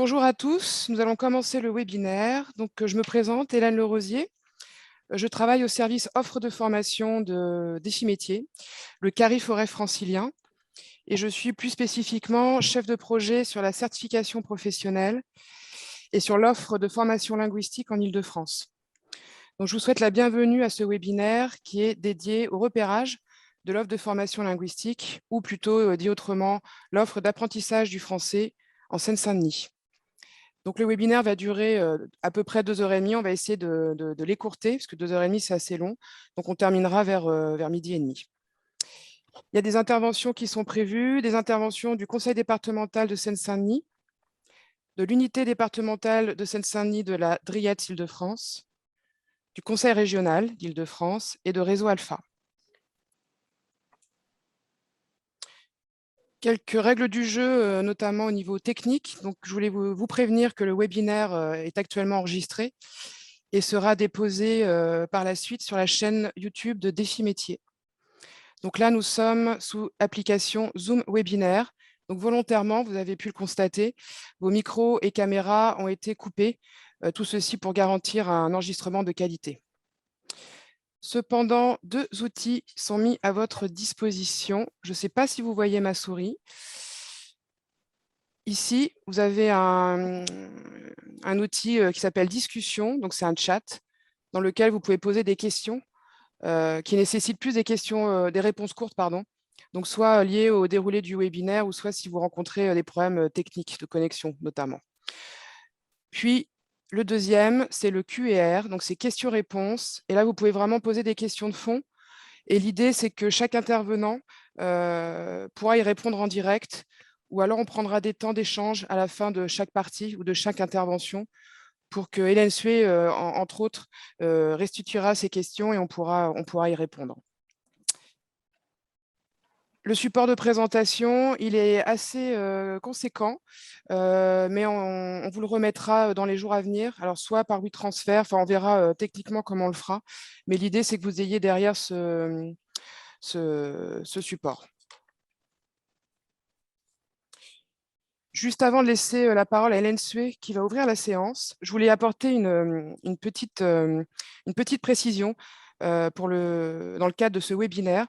Bonjour à tous, nous allons commencer le webinaire. Je me présente, Hélène Lerosier. Je travaille au service offre de formation de Défi-Métiers, le CARI-Forêt francilien, et je suis plus spécifiquement chef de projet sur la certification professionnelle et sur l'offre de formation linguistique en Île-de-France. Donc, je vous souhaite la bienvenue à ce webinaire qui est dédié au repérage de l'offre de formation linguistique, ou plutôt dit autrement, l'offre d'apprentissage du français en Seine-Saint-Denis. Donc, le webinaire va durer à peu près 2h30. On va essayer de l'écourter, parce que 2h30, c'est assez long. Donc, on terminera vers midi et demi. Il y a des interventions qui sont prévues, des interventions du Conseil départemental de Seine-Saint-Denis, de l'unité départementale de Seine-Saint-Denis de la Driette Île-de-France, du Conseil régional d'Île-de-France et de Réseau Alpha. Quelques règles du jeu, notamment au niveau technique. Donc, je voulais vous prévenir que le webinaire est actuellement enregistré et sera déposé par la suite sur la chaîne YouTube de Défi-Métiers. Donc là, nous sommes sous application Zoom Webinaire. Donc volontairement, vous avez pu le constater, vos micros et caméras ont été coupés, tout ceci pour garantir un enregistrement de qualité. Cependant, 2 outils sont mis à votre disposition. Je ne sais pas si vous voyez ma souris. Ici, vous avez un outil qui s'appelle Discussion, donc c'est un chat dans lequel vous pouvez poser des questions qui nécessitent plus des réponses courtes, pardon. Donc soit liées au déroulé du webinaire ou soit si vous rencontrez des problèmes techniques de connexion notamment. Puis, le deuxième, c'est le Q&R, donc c'est questions-réponses. Et là, vous pouvez vraiment poser des questions de fond. Et l'idée, c'est que chaque intervenant pourra y répondre en direct, ou alors on prendra des temps d'échange à la fin de chaque partie ou de chaque intervention pour que Hélène Sué, entre autres, restituera ces questions et on pourra y répondre. Le support de présentation, il est assez conséquent, mais on vous le remettra dans les jours à venir. Alors, soit par WeTransfer, on verra techniquement comment on le fera, mais l'idée, c'est que vous ayez derrière ce support. Juste avant de laisser la parole à Hélène Sué, qui va ouvrir la séance, je voulais apporter une petite précision dans le cadre de ce webinaire.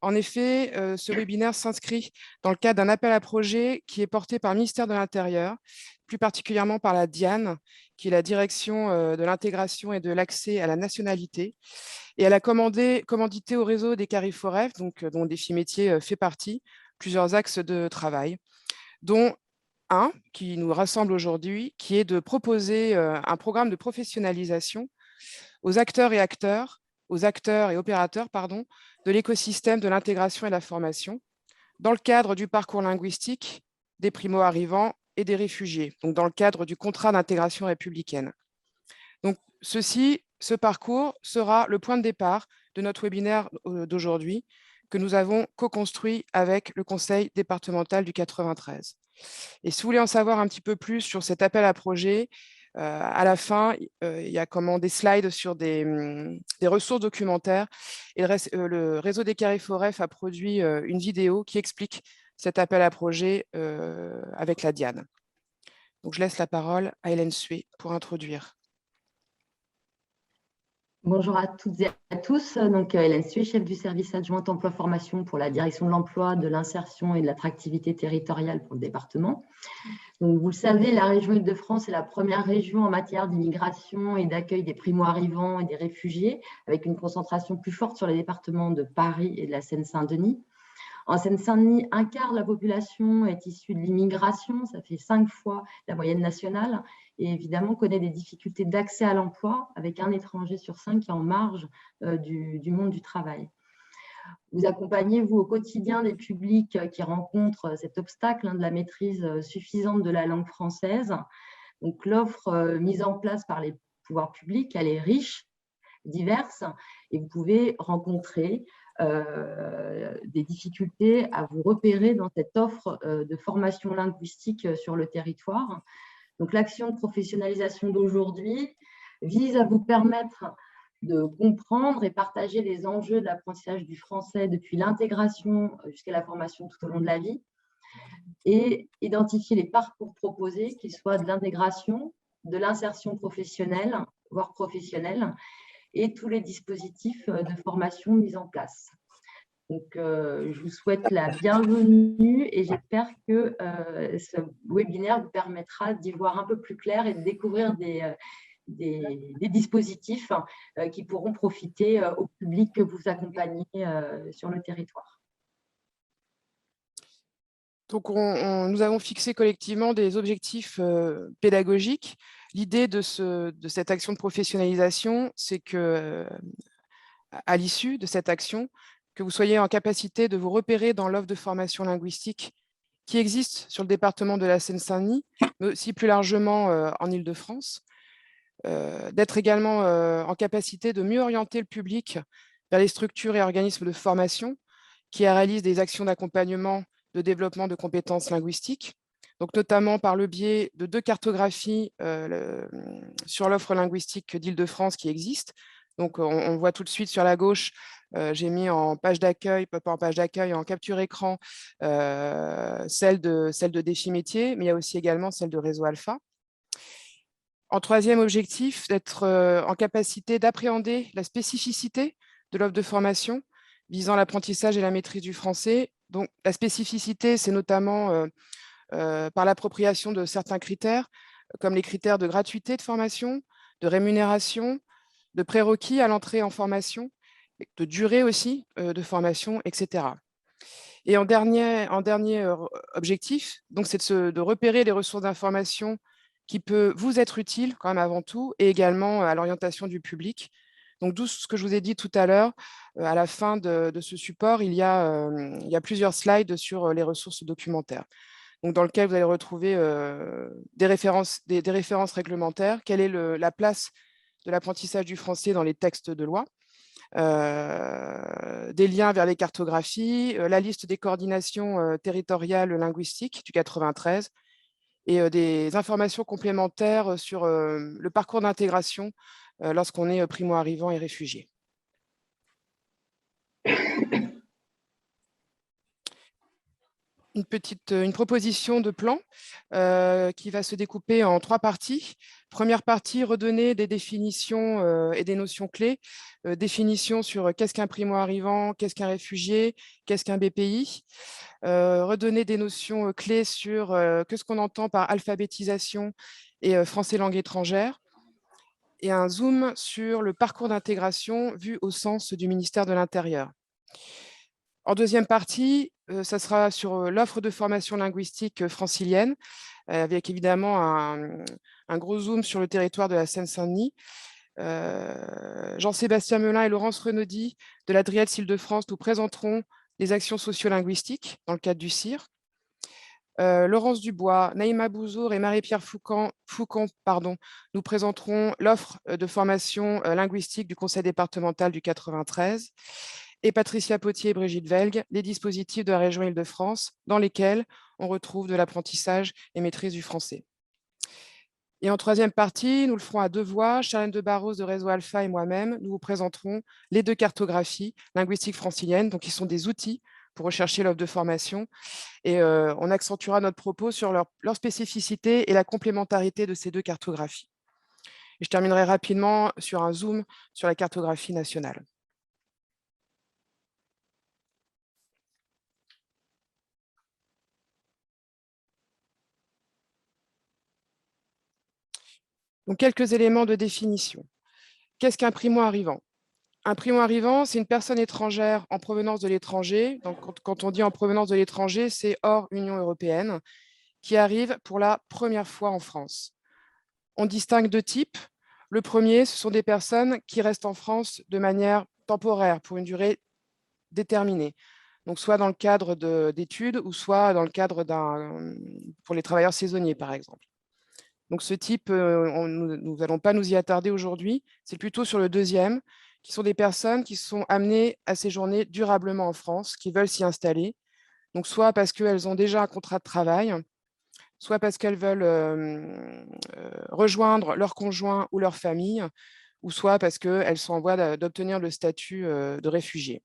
En effet, ce webinaire s'inscrit dans le cadre d'un appel à projet qui est porté par le ministère de l'Intérieur, plus particulièrement par la DIAN, qui est la Direction de l'intégration et de l'accès à la nationalité. Et elle a commandité au réseau des CARI-Forêt, dont Défi-Métiers fait partie, plusieurs axes de travail, dont un qui nous rassemble aujourd'hui, qui est de proposer un programme de professionnalisation aux acteurs et opérateurs, de l'écosystème de l'intégration et de la formation, dans le cadre du parcours linguistique des primo-arrivants et des réfugiés, donc dans le cadre du contrat d'intégration républicaine. Donc, ce parcours sera le point de départ de notre webinaire d'aujourd'hui, que nous avons co-construit avec le Conseil départemental du 93. Et si vous voulez en savoir un petit peu plus sur cet appel à projet, à la fin, il y a des slides sur des ressources documentaires. Et le réseau des CARI-Forêt a produit une vidéo qui explique cet appel à projet avec la DIAN. Donc, je laisse la parole à Hélène Sué pour introduire. Bonjour à toutes et à tous. Donc, Hélène Sué, chef du service adjoint emploi-formation pour la direction de l'emploi, de l'insertion et de l'attractivité territoriale pour le département. Donc, vous le savez, la région Île-de-France est la première région en matière d'immigration et d'accueil des primo-arrivants et des réfugiés, avec une concentration plus forte sur les départements de Paris et de la Seine-Saint-Denis. En Seine-Saint-Denis, un quart de la population est issue de l'immigration, ça fait 5 fois la moyenne nationale, et évidemment connaît des difficultés d'accès à l'emploi, avec un étranger sur 5 qui est en marge du monde du travail. Vous accompagnez, vous, au quotidien des publics qui rencontrent cet obstacle de la maîtrise suffisante de la langue française. Donc, l'offre mise en place par les pouvoirs publics, elle est riche, diverse, et vous pouvez rencontrer des difficultés à vous repérer dans cette offre de formation linguistique sur le territoire. Donc, l'action de professionnalisation d'aujourd'hui vise à vous permettre de comprendre et partager les enjeux de l'apprentissage du français depuis l'intégration jusqu'à la formation tout au long de la vie, et identifier les parcours proposés, qu'ils soient de l'intégration, de l'insertion professionnelle, voire professionnelle, et tous les dispositifs de formation mis en place. Donc, je vous souhaite la bienvenue et j'espère que ce webinaire vous permettra d'y voir un peu plus clair et de découvrir des dispositifs qui pourront profiter au public que vous accompagnez sur le territoire. Donc, nous avons fixé collectivement des objectifs pédagogiques. L'idée de cette action de professionnalisation, c'est que, à l'issue de cette action, que vous soyez en capacité de vous repérer dans l'offre de formation linguistique qui existe sur le département de la Seine-Saint-Denis, mais aussi plus largement en Île-de-France, d'être également en capacité de mieux orienter le public vers les structures et organismes de formation qui réalisent des actions d'accompagnement de développement de compétences linguistiques, donc notamment par le biais de 2 cartographies sur l'offre linguistique d'Île-de-France qui existe. Donc, on voit tout de suite sur la gauche, j'ai mis en page d'accueil, pas en page d'accueil, en capture écran, celle de Défi Métier, mais il y a aussi également celle de Réseau Alpha. En troisième objectif, d'être en capacité d'appréhender la spécificité de l'offre de formation visant l'apprentissage et la maîtrise du français. Donc, la spécificité, c'est notamment par l'appropriation de certains critères, comme les critères de gratuité de formation, de rémunération, de prérequis à l'entrée en formation, de durée aussi de formation, etc. Et en dernier objectif, c'est de repérer les ressources d'information qui peut vous être utile quand même avant tout, et également à l'orientation du public. Donc, d'où ce que je vous ai dit tout à l'heure, à la fin de ce support, il y a plusieurs slides sur les ressources documentaires, donc dans lequel vous allez retrouver des références réglementaires, quelle est la place de l'apprentissage du français dans les textes de loi, des liens vers les cartographies, la liste des coordinations territoriales linguistiques du 93 et des informations complémentaires sur le parcours d'intégration lorsqu'on est primo-arrivant et réfugié. Une proposition de plan qui va se découper en 3 parties. Première partie, redonner des définitions et des notions clés. Définition sur qu'est-ce qu'un primo-arrivant, qu'est-ce qu'un réfugié, qu'est-ce qu'un BPI. Redonner des notions clés sur qu'est-ce qu'on entend par alphabétisation et français langue étrangère. Et un zoom sur le parcours d'intégration vu au sens du ministère de l'Intérieur. En deuxième partie, ça sera sur l'offre de formation linguistique francilienne, avec évidemment un gros zoom sur le territoire de la Seine-Saint-Denis. Jean-Sébastien Melin et Laurence Renaudy de la DRIELS Île-de-France nous présenteront les actions sociolinguistiques dans le cadre du CIR. Laurence Dubois, Naïma Bouzour et Marie-Pierre Foucan nous présenteront l'offre de formation linguistique du Conseil départemental du 93. Et Patricia Potier et Brigitte Velg, les dispositifs de la région Île-de-France dans lesquels on retrouve de l'apprentissage et maîtrise du français. Et en troisième partie, nous le ferons à 2 voix. Charlène de Barros de Réseau Alpha et moi-même, nous vous présenterons les 2 cartographies linguistiques franciliennes, donc qui sont des outils pour rechercher l'offre de formation. Et on accentuera notre propos sur leur spécificité et la complémentarité de ces 2 cartographies. Et je terminerai rapidement sur un zoom sur la cartographie nationale. Donc, quelques éléments de définition. Qu'est-ce qu'un primo-arrivant? Un primo-arrivant, c'est une personne étrangère en provenance de l'étranger. Donc, quand on dit en provenance de l'étranger, c'est hors Union européenne, qui arrive pour la première fois en France. On distingue 2 types. Le premier, ce sont des personnes qui restent en France de manière temporaire, pour une durée déterminée. Donc, soit dans le cadre d'études, ou soit dans le cadre pour les travailleurs saisonniers, par exemple. Donc, ce type, nous n'allons pas nous y attarder aujourd'hui. C'est plutôt sur le deuxième, qui sont des personnes qui sont amenées à séjourner durablement en France, qui veulent s'y installer. Donc, soit parce qu'elles ont déjà un contrat de travail, soit parce qu'elles veulent rejoindre leur conjoint ou leur famille, ou soit parce qu'elles sont en voie d'obtenir le statut de réfugié.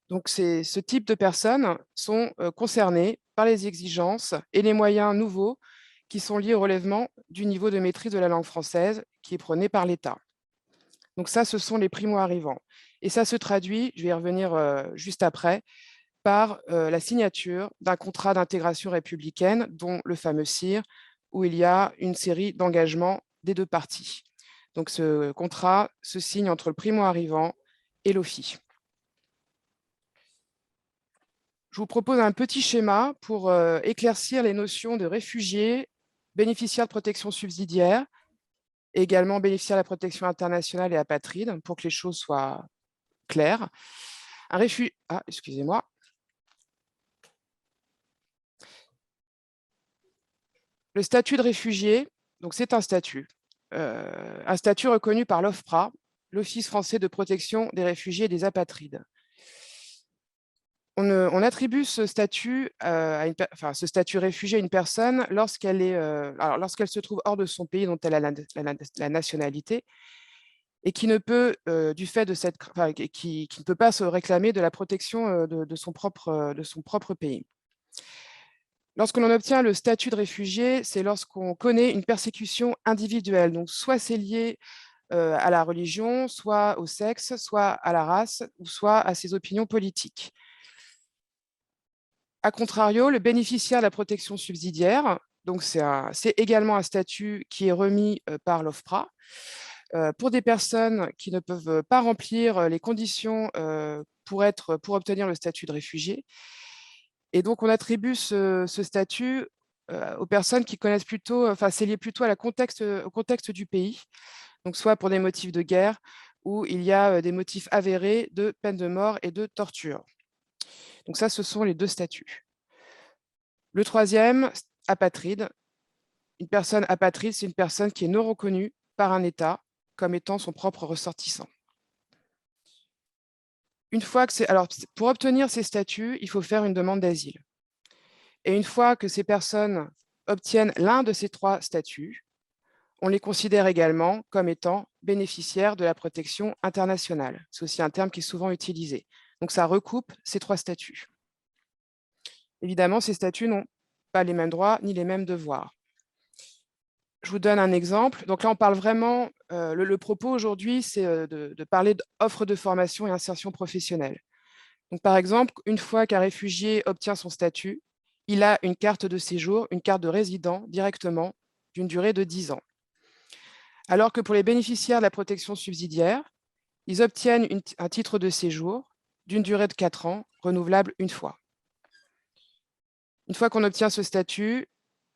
Donc, ce type de personnes sont concernées par les exigences et les moyens nouveaux qui sont liés au relèvement du niveau de maîtrise de la langue française qui est prôné par l'État. Donc ça, ce sont les primo-arrivants. Et ça se traduit, je vais y revenir juste après, par la signature d'un contrat d'intégration républicaine, dont le fameux CIR, où il y a une série d'engagements des deux parties. Donc ce contrat se signe entre le primo-arrivant et l'OFII. Je vous propose un petit schéma pour éclaircir les notions de réfugiés, bénéficiaires de protection subsidiaire, et également bénéficiaires de la protection internationale et apatrides, pour que les choses soient claires. Excusez-moi. Le statut de réfugié, donc c'est un statut reconnu par l'OFPRA, l'Office français de protection des réfugiés et des apatrides. On attribue ce statut, ce statut réfugié à une personne lorsqu'elle se trouve hors de son pays dont elle a la nationalité et qui ne peut, du fait de cette, qui ne peut pas se réclamer de la protection de son propre pays. Lorsque l'on obtient le statut de réfugié, c'est lorsqu'on connaît une persécution individuelle. Donc, soit c'est lié à la religion, soit au sexe, soit à la race, ou soit à ses opinions politiques. A contrario, le bénéficiaire de la protection subsidiaire, donc c'est également un statut qui est remis par l'OFPRA pour des personnes qui ne peuvent pas remplir les conditions pour obtenir le statut de réfugié. Et donc, on attribue ce statut aux personnes qui connaissent plutôt, c'est lié plutôt au contexte du pays, donc soit pour des motifs de guerre, où il y a des motifs avérés de peine de mort et de torture. Donc ça, ce sont les deux statuts. Le troisième, apatride. Une personne apatride, c'est une personne qui est non reconnue par un État comme étant son propre ressortissant. Pour obtenir ces statuts, il faut faire une demande d'asile. Et une fois que ces personnes obtiennent l'un de ces trois statuts, on les considère également comme étant bénéficiaires de la protection internationale. C'est aussi un terme qui est souvent utilisé. Donc, ça recoupe ces trois statuts. Évidemment, ces statuts n'ont pas les mêmes droits ni les mêmes devoirs. Je vous donne un exemple. Donc là, on parle vraiment, le propos aujourd'hui, c'est de parler d'offres de formation et insertion professionnelle. Donc, par exemple, une fois qu'un réfugié obtient son statut, il a une carte de séjour, une carte de résident directement d'une durée de 10 ans. Alors que pour les bénéficiaires de la protection subsidiaire, ils obtiennent un titre de séjour d'une durée de 4 ans, renouvelable une fois. Une fois qu'on obtient ce statut,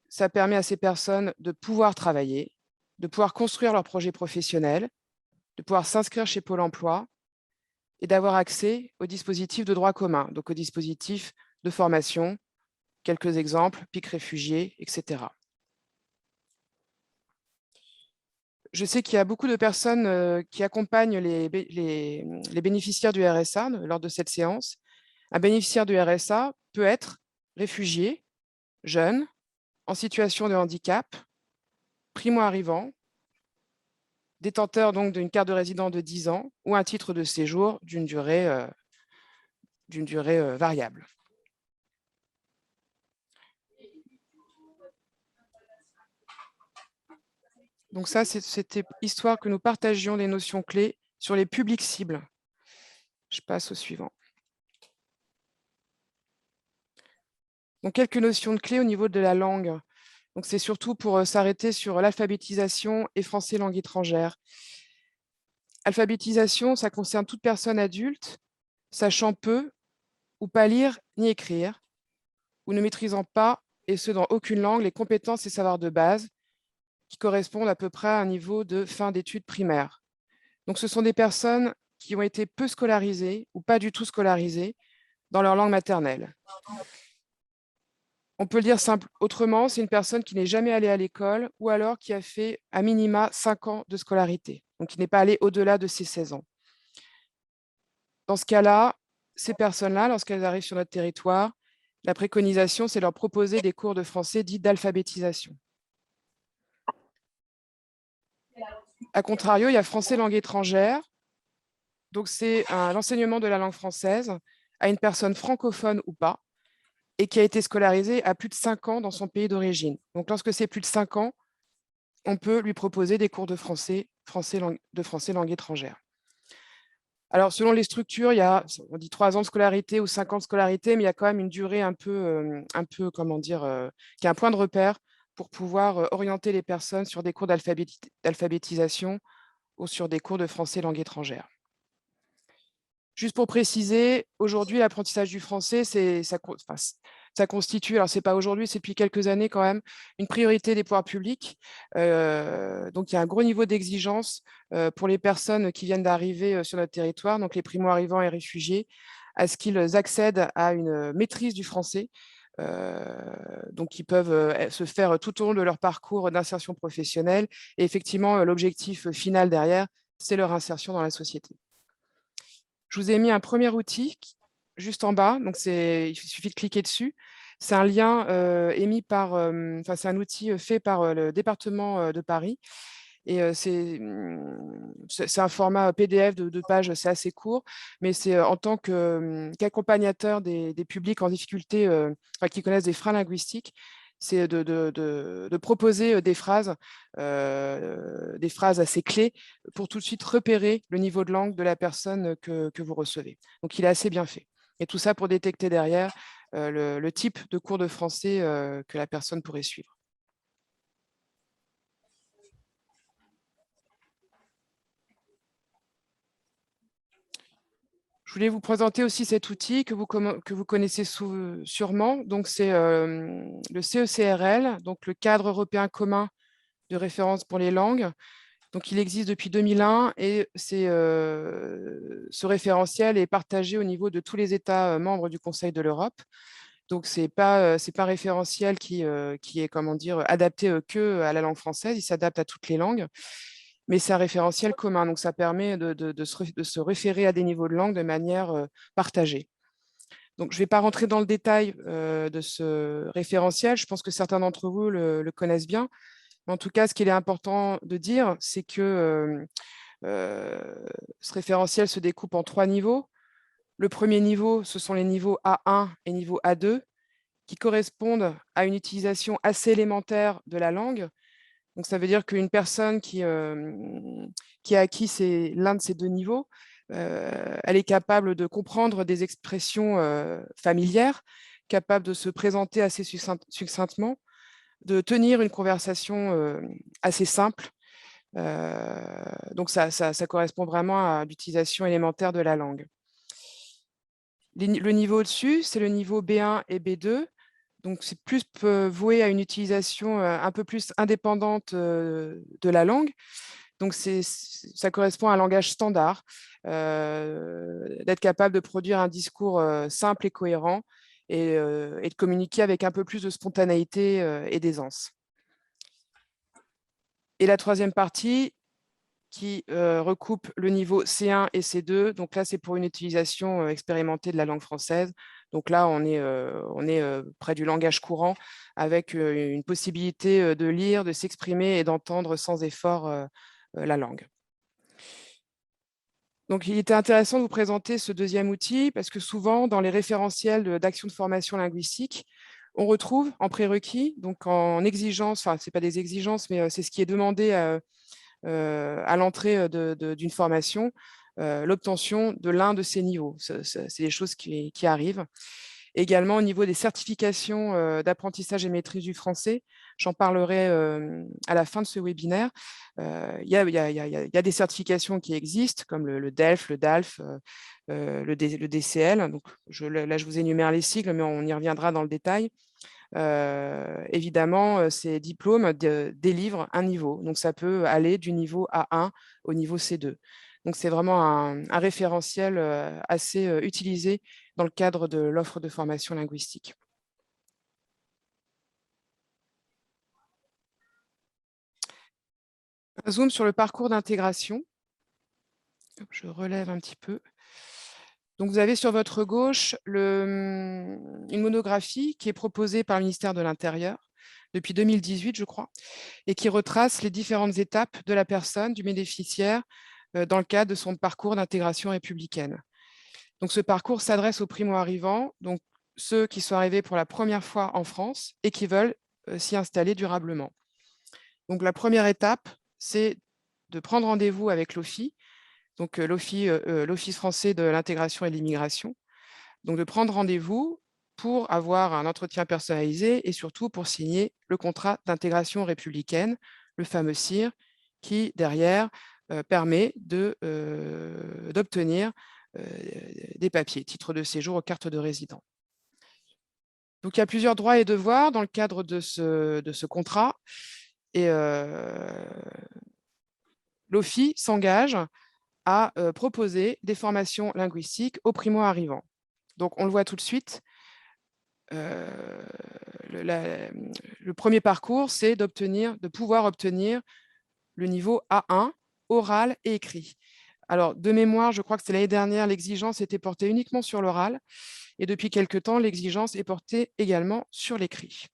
ça permet à ces personnes de pouvoir travailler, de pouvoir construire leur projet professionnel, de pouvoir s'inscrire chez Pôle emploi et d'avoir accès aux dispositifs de droit commun, donc aux dispositifs de formation, quelques exemples, PIC réfugiés, etc. Je sais qu'il y a beaucoup de personnes qui accompagnent les bénéficiaires du RSA lors de cette séance. Un bénéficiaire du RSA peut être réfugié, jeune, en situation de handicap, primo-arrivant, détenteur donc d'une carte de résident de 10 ans ou un titre de séjour d'une durée variable. Donc ça, c'était histoire que nous partagions les notions clés sur les publics cibles. Je passe au suivant. Donc, quelques notions de clés au niveau de la langue. Donc, c'est surtout pour s'arrêter sur l'alphabétisation et français langue étrangère. Alphabétisation, ça concerne toute personne adulte, sachant peu ou pas lire ni écrire, ou ne maîtrisant pas, et ce dans aucune langue, les compétences et savoirs de base qui correspondent à peu près à un niveau de fin d'études primaires. Donc, ce sont des personnes qui ont été peu scolarisées ou pas du tout scolarisées dans leur langue maternelle. On peut le dire autrement, c'est une personne qui n'est jamais allée à l'école ou alors qui a fait à minima 5 ans de scolarité, donc qui n'est pas allée au-delà de ses 16 ans. Dans ce cas-là, ces personnes-là, lorsqu'elles arrivent sur notre territoire, la préconisation, c'est leur proposer des cours de français dits d'alphabétisation. A contrario, il y a français langue étrangère. Donc, c'est l'enseignement de la langue française à une personne francophone ou pas, et qui a été scolarisée à plus de 5 ans dans son pays d'origine. Donc, lorsque c'est plus de 5 ans, on peut lui proposer des cours de français langue étrangère. Alors, selon les structures, il y a, on dit 3 ans de scolarité ou 5 ans de scolarité, mais il y a quand même une durée comment dire, qui est un point de repère pour pouvoir orienter les personnes sur des cours d'alphabétisation ou sur des cours de français langue étrangère. Juste pour préciser, aujourd'hui, l'apprentissage du français, ça constitue, alors c'est pas aujourd'hui, c'est depuis quelques années quand même, une priorité des pouvoirs publics. Donc, il y a un gros niveau d'exigence pour les personnes qui viennent d'arriver sur notre territoire, donc les primo-arrivants et réfugiés, à ce qu'ils accèdent à une maîtrise du français. Donc, ils peuvent se faire tout au long de leur parcours d'insertion professionnelle. Et effectivement, l'objectif final derrière, c'est leur insertion dans la société. Je vous ai mis un premier outil juste en bas, donc il suffit de cliquer dessus. C'est un lien émis par, c'est un outil fait par le département de Paris. Et c'est un format PDF de 2 pages, c'est assez court, mais c'est en tant qu'accompagnateur des publics en difficulté, qui connaissent des freins linguistiques, c'est de proposer des phrases assez clés pour tout de suite repérer le niveau de langue de la personne que vous recevez. Donc, il est assez bien fait. Et tout ça pour détecter derrière le type de cours de français que la personne pourrait suivre. Je voulais vous présenter aussi cet outil que vous connaissez sûrement. Donc, c'est le CECRL, donc le cadre européen commun de référence pour les langues. Donc, il existe depuis 2001 et ce référentiel est partagé au niveau de tous les États membres du Conseil de l'Europe. Donc, ce n'est pas un référentiel qui est, comment dire, adapté que à la langue française, il s'adapte à toutes les langues. Mais c'est un référentiel commun, donc ça permet de se référer à des niveaux de langue de manière partagée. Donc, je ne vais pas rentrer dans le détail de ce référentiel, je pense que certains d'entre vous le connaissent bien. Mais en tout cas, ce qu'il est important de dire, c'est que ce référentiel se découpe en 3 niveaux. Le premier niveau, ce sont les niveaux A1 et niveau A2, qui correspondent à une utilisation assez élémentaire de la langue. Donc, ça veut dire qu'une personne qui a acquis l'un de ces 2 niveaux, elle est capable de comprendre des expressions familières, capable de se présenter assez succinctement, de tenir une conversation assez simple. Donc, ça correspond vraiment à l'utilisation élémentaire de la langue. Le niveau au-dessus, c'est le niveau B1 et B2. Donc, c'est plus voué à une utilisation un peu plus indépendante de la langue. Donc, ça correspond à un langage standard, d'être capable de produire un discours simple et cohérent et de communiquer avec un peu plus de spontanéité et d'aisance. Et la troisième partie qui recoupe le niveau C1 et C2. Donc là, c'est pour une utilisation expérimentée de la langue française. Donc là, on est près du langage courant avec une possibilité de lire, de s'exprimer et d'entendre sans effort la langue. Donc, il était intéressant de vous présenter ce deuxième outil parce que souvent, dans les référentiels d'action de formation linguistique, on retrouve en prérequis, donc en exigence, enfin, ce n'est pas des exigences, mais c'est ce qui est demandé à l'entrée d'une formation, l'obtention de l'un de ces niveaux. C'est des choses qui arrivent. Également, au niveau des certifications d'apprentissage et maîtrise du français, j'en parlerai à la fin de ce webinaire. Il y a des certifications qui existent, comme le DELF, le DALF, le DCL. Donc, là, je vous énumère les sigles, mais on y reviendra dans le détail. Évidemment, ces diplômes délivrent un niveau. Donc, ça peut aller du niveau A1 au niveau C2. Donc, c'est vraiment un référentiel assez utilisé dans le cadre de l'offre de formation linguistique. Un zoom sur le parcours d'intégration. Je relève un petit peu. Donc, vous avez sur votre gauche une monographie qui est proposée par le ministère de l'Intérieur depuis 2018, je crois, et qui retrace les différentes étapes de la personne, du bénéficiaire, dans le cadre de son parcours d'intégration républicaine. Donc, ce parcours s'adresse aux primo-arrivants, donc ceux qui sont arrivés pour la première fois en France et qui veulent s'y installer durablement. Donc, la première étape, c'est de prendre rendez-vous avec l'OFII, donc l'Office français de l'intégration et de l'immigration. Donc, de prendre rendez-vous pour avoir un entretien personnalisé et surtout pour signer le contrat d'intégration républicaine, le fameux CIR, qui, derrière, permet d'obtenir des papiers, titre de séjour ou carte de résident. Donc, il y a plusieurs droits et devoirs dans le cadre de ce contrat. Et l'OFII s'engage à proposer des formations linguistiques aux primo-arrivants. Donc, on le voit tout de suite. Le premier parcours, c'est de pouvoir obtenir le niveau A1, oral et écrit. Alors, de mémoire, je crois que c'était l'année dernière, l'exigence était portée uniquement sur l'oral. Et depuis quelques temps, l'exigence est portée également sur l'écrit.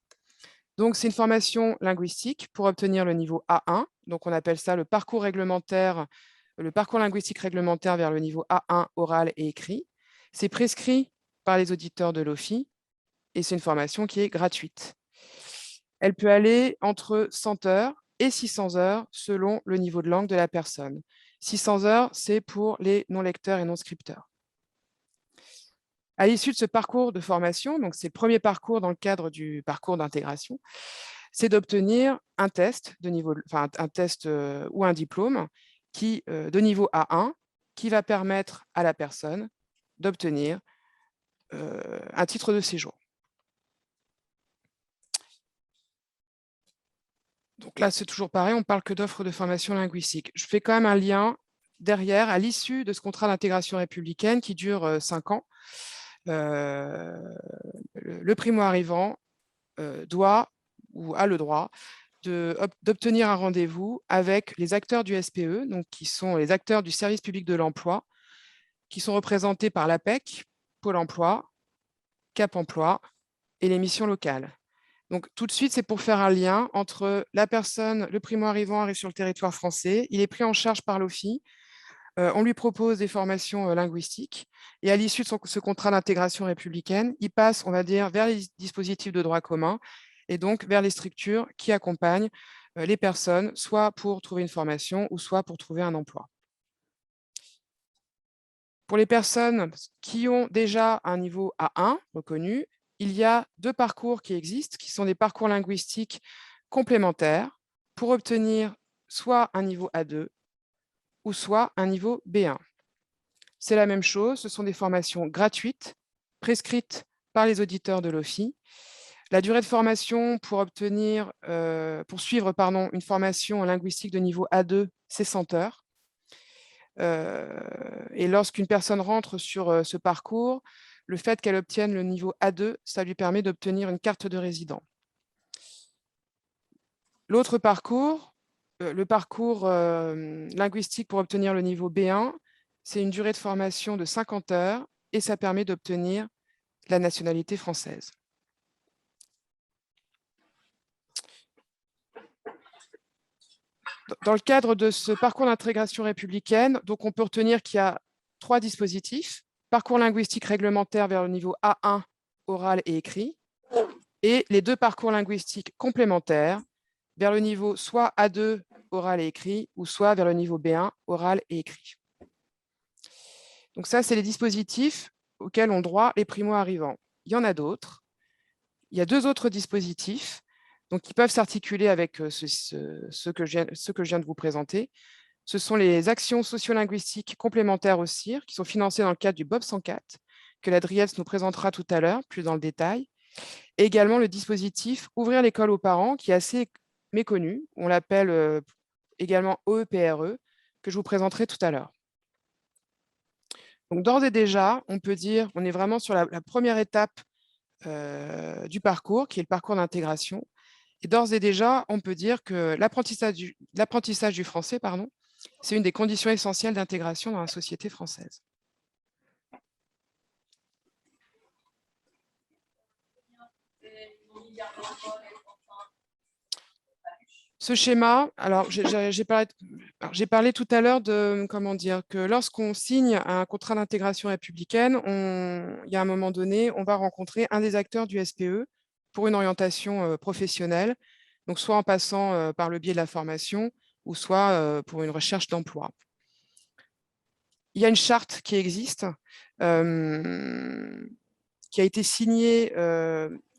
Donc, c'est une formation linguistique pour obtenir le niveau A1. Donc, on appelle ça le parcours linguistique réglementaire vers le niveau A1 oral et écrit. C'est prescrit par les auditeurs de l'OFII et c'est une formation qui est gratuite. Elle peut aller entre 100 heures et 600 heures selon le niveau de langue de la personne. 600 heures, c'est pour les non-lecteurs et non-scripteurs. À l'issue de ce parcours de formation, donc c'est le premier parcours dans le cadre du parcours d'intégration, c'est d'obtenir un test de niveau, enfin un test ou un diplôme de niveau A1 qui va permettre à la personne d'obtenir un titre de séjour. Donc là, c'est toujours pareil, on ne parle que d'offres de formation linguistique. Je fais quand même un lien derrière, à l'issue de ce contrat d'intégration républicaine qui dure 5 ans. Le primo-arrivant doit ou a le droit d'obtenir un rendez-vous avec les acteurs du SPE, donc qui sont les acteurs du service public de l'emploi, qui sont représentés par l'APEC, Pôle emploi, Cap emploi et les missions locales. Donc, tout de suite, c'est pour faire un lien entre la personne, le primo-arrivant arrive sur le territoire français, il est pris en charge par l'OFII, on lui propose des formations linguistiques, et à l'issue de ce contrat d'intégration républicaine, il passe, on va dire, vers les dispositifs de droit commun, et donc vers les structures qui accompagnent les personnes, soit pour trouver une formation, ou soit pour trouver un emploi. Pour les personnes qui ont déjà un niveau A1 reconnu, il y a 2 parcours qui existent, qui sont des parcours linguistiques complémentaires pour obtenir soit un niveau A2 ou soit un niveau B1. C'est la même chose, ce sont des formations gratuites, prescrites par les auditeurs de l'OFII. La durée de formation pour suivre une formation linguistique de niveau A2, c'est 100 heures. Et lorsqu'une personne rentre sur ce parcours, le fait qu'elle obtienne le niveau A2, ça lui permet d'obtenir une carte de résident. L'autre parcours, le parcours linguistique pour obtenir le niveau B1, c'est une durée de formation de 50 heures et ça permet d'obtenir la nationalité française. Dans le cadre de ce parcours d'intégration républicaine, donc on peut retenir qu'il y a 3 dispositifs. Parcours linguistique réglementaire vers le niveau A1, oral et écrit, et les 2 parcours linguistiques complémentaires vers le niveau soit A2, oral et écrit, ou soit vers le niveau B1, oral et écrit. Donc ça, c'est les dispositifs auxquels ont droit les primo-arrivants. Il y en a d'autres. Il y a 2 autres dispositifs donc, qui peuvent s'articuler avec ce que je viens de vous présenter. Ce sont les actions sociolinguistiques complémentaires au CIR, qui sont financées dans le cadre du BOB 104, que la DRIEPS nous présentera tout à l'heure, plus dans le détail. Et également le dispositif Ouvrir l'école aux parents, qui est assez méconnu. On l'appelle également OEPRE, que je vous présenterai tout à l'heure. Donc, d'ores et déjà, on peut dire qu'on est vraiment sur la première étape du parcours, qui est le parcours d'intégration. Et d'ores et déjà, on peut dire que l'apprentissage du français, c'est une des conditions essentielles d'intégration dans la société française. Ce schéma, alors j'ai parlé tout à l'heure de, comment dire, que lorsqu'on signe un contrat d'intégration républicaine, il y a un moment donné, on va rencontrer un des acteurs du SPE pour une orientation professionnelle, donc soit en passant par le biais de la formation ou soit pour une recherche d'emploi. Il y a une charte qui existe, qui a été signée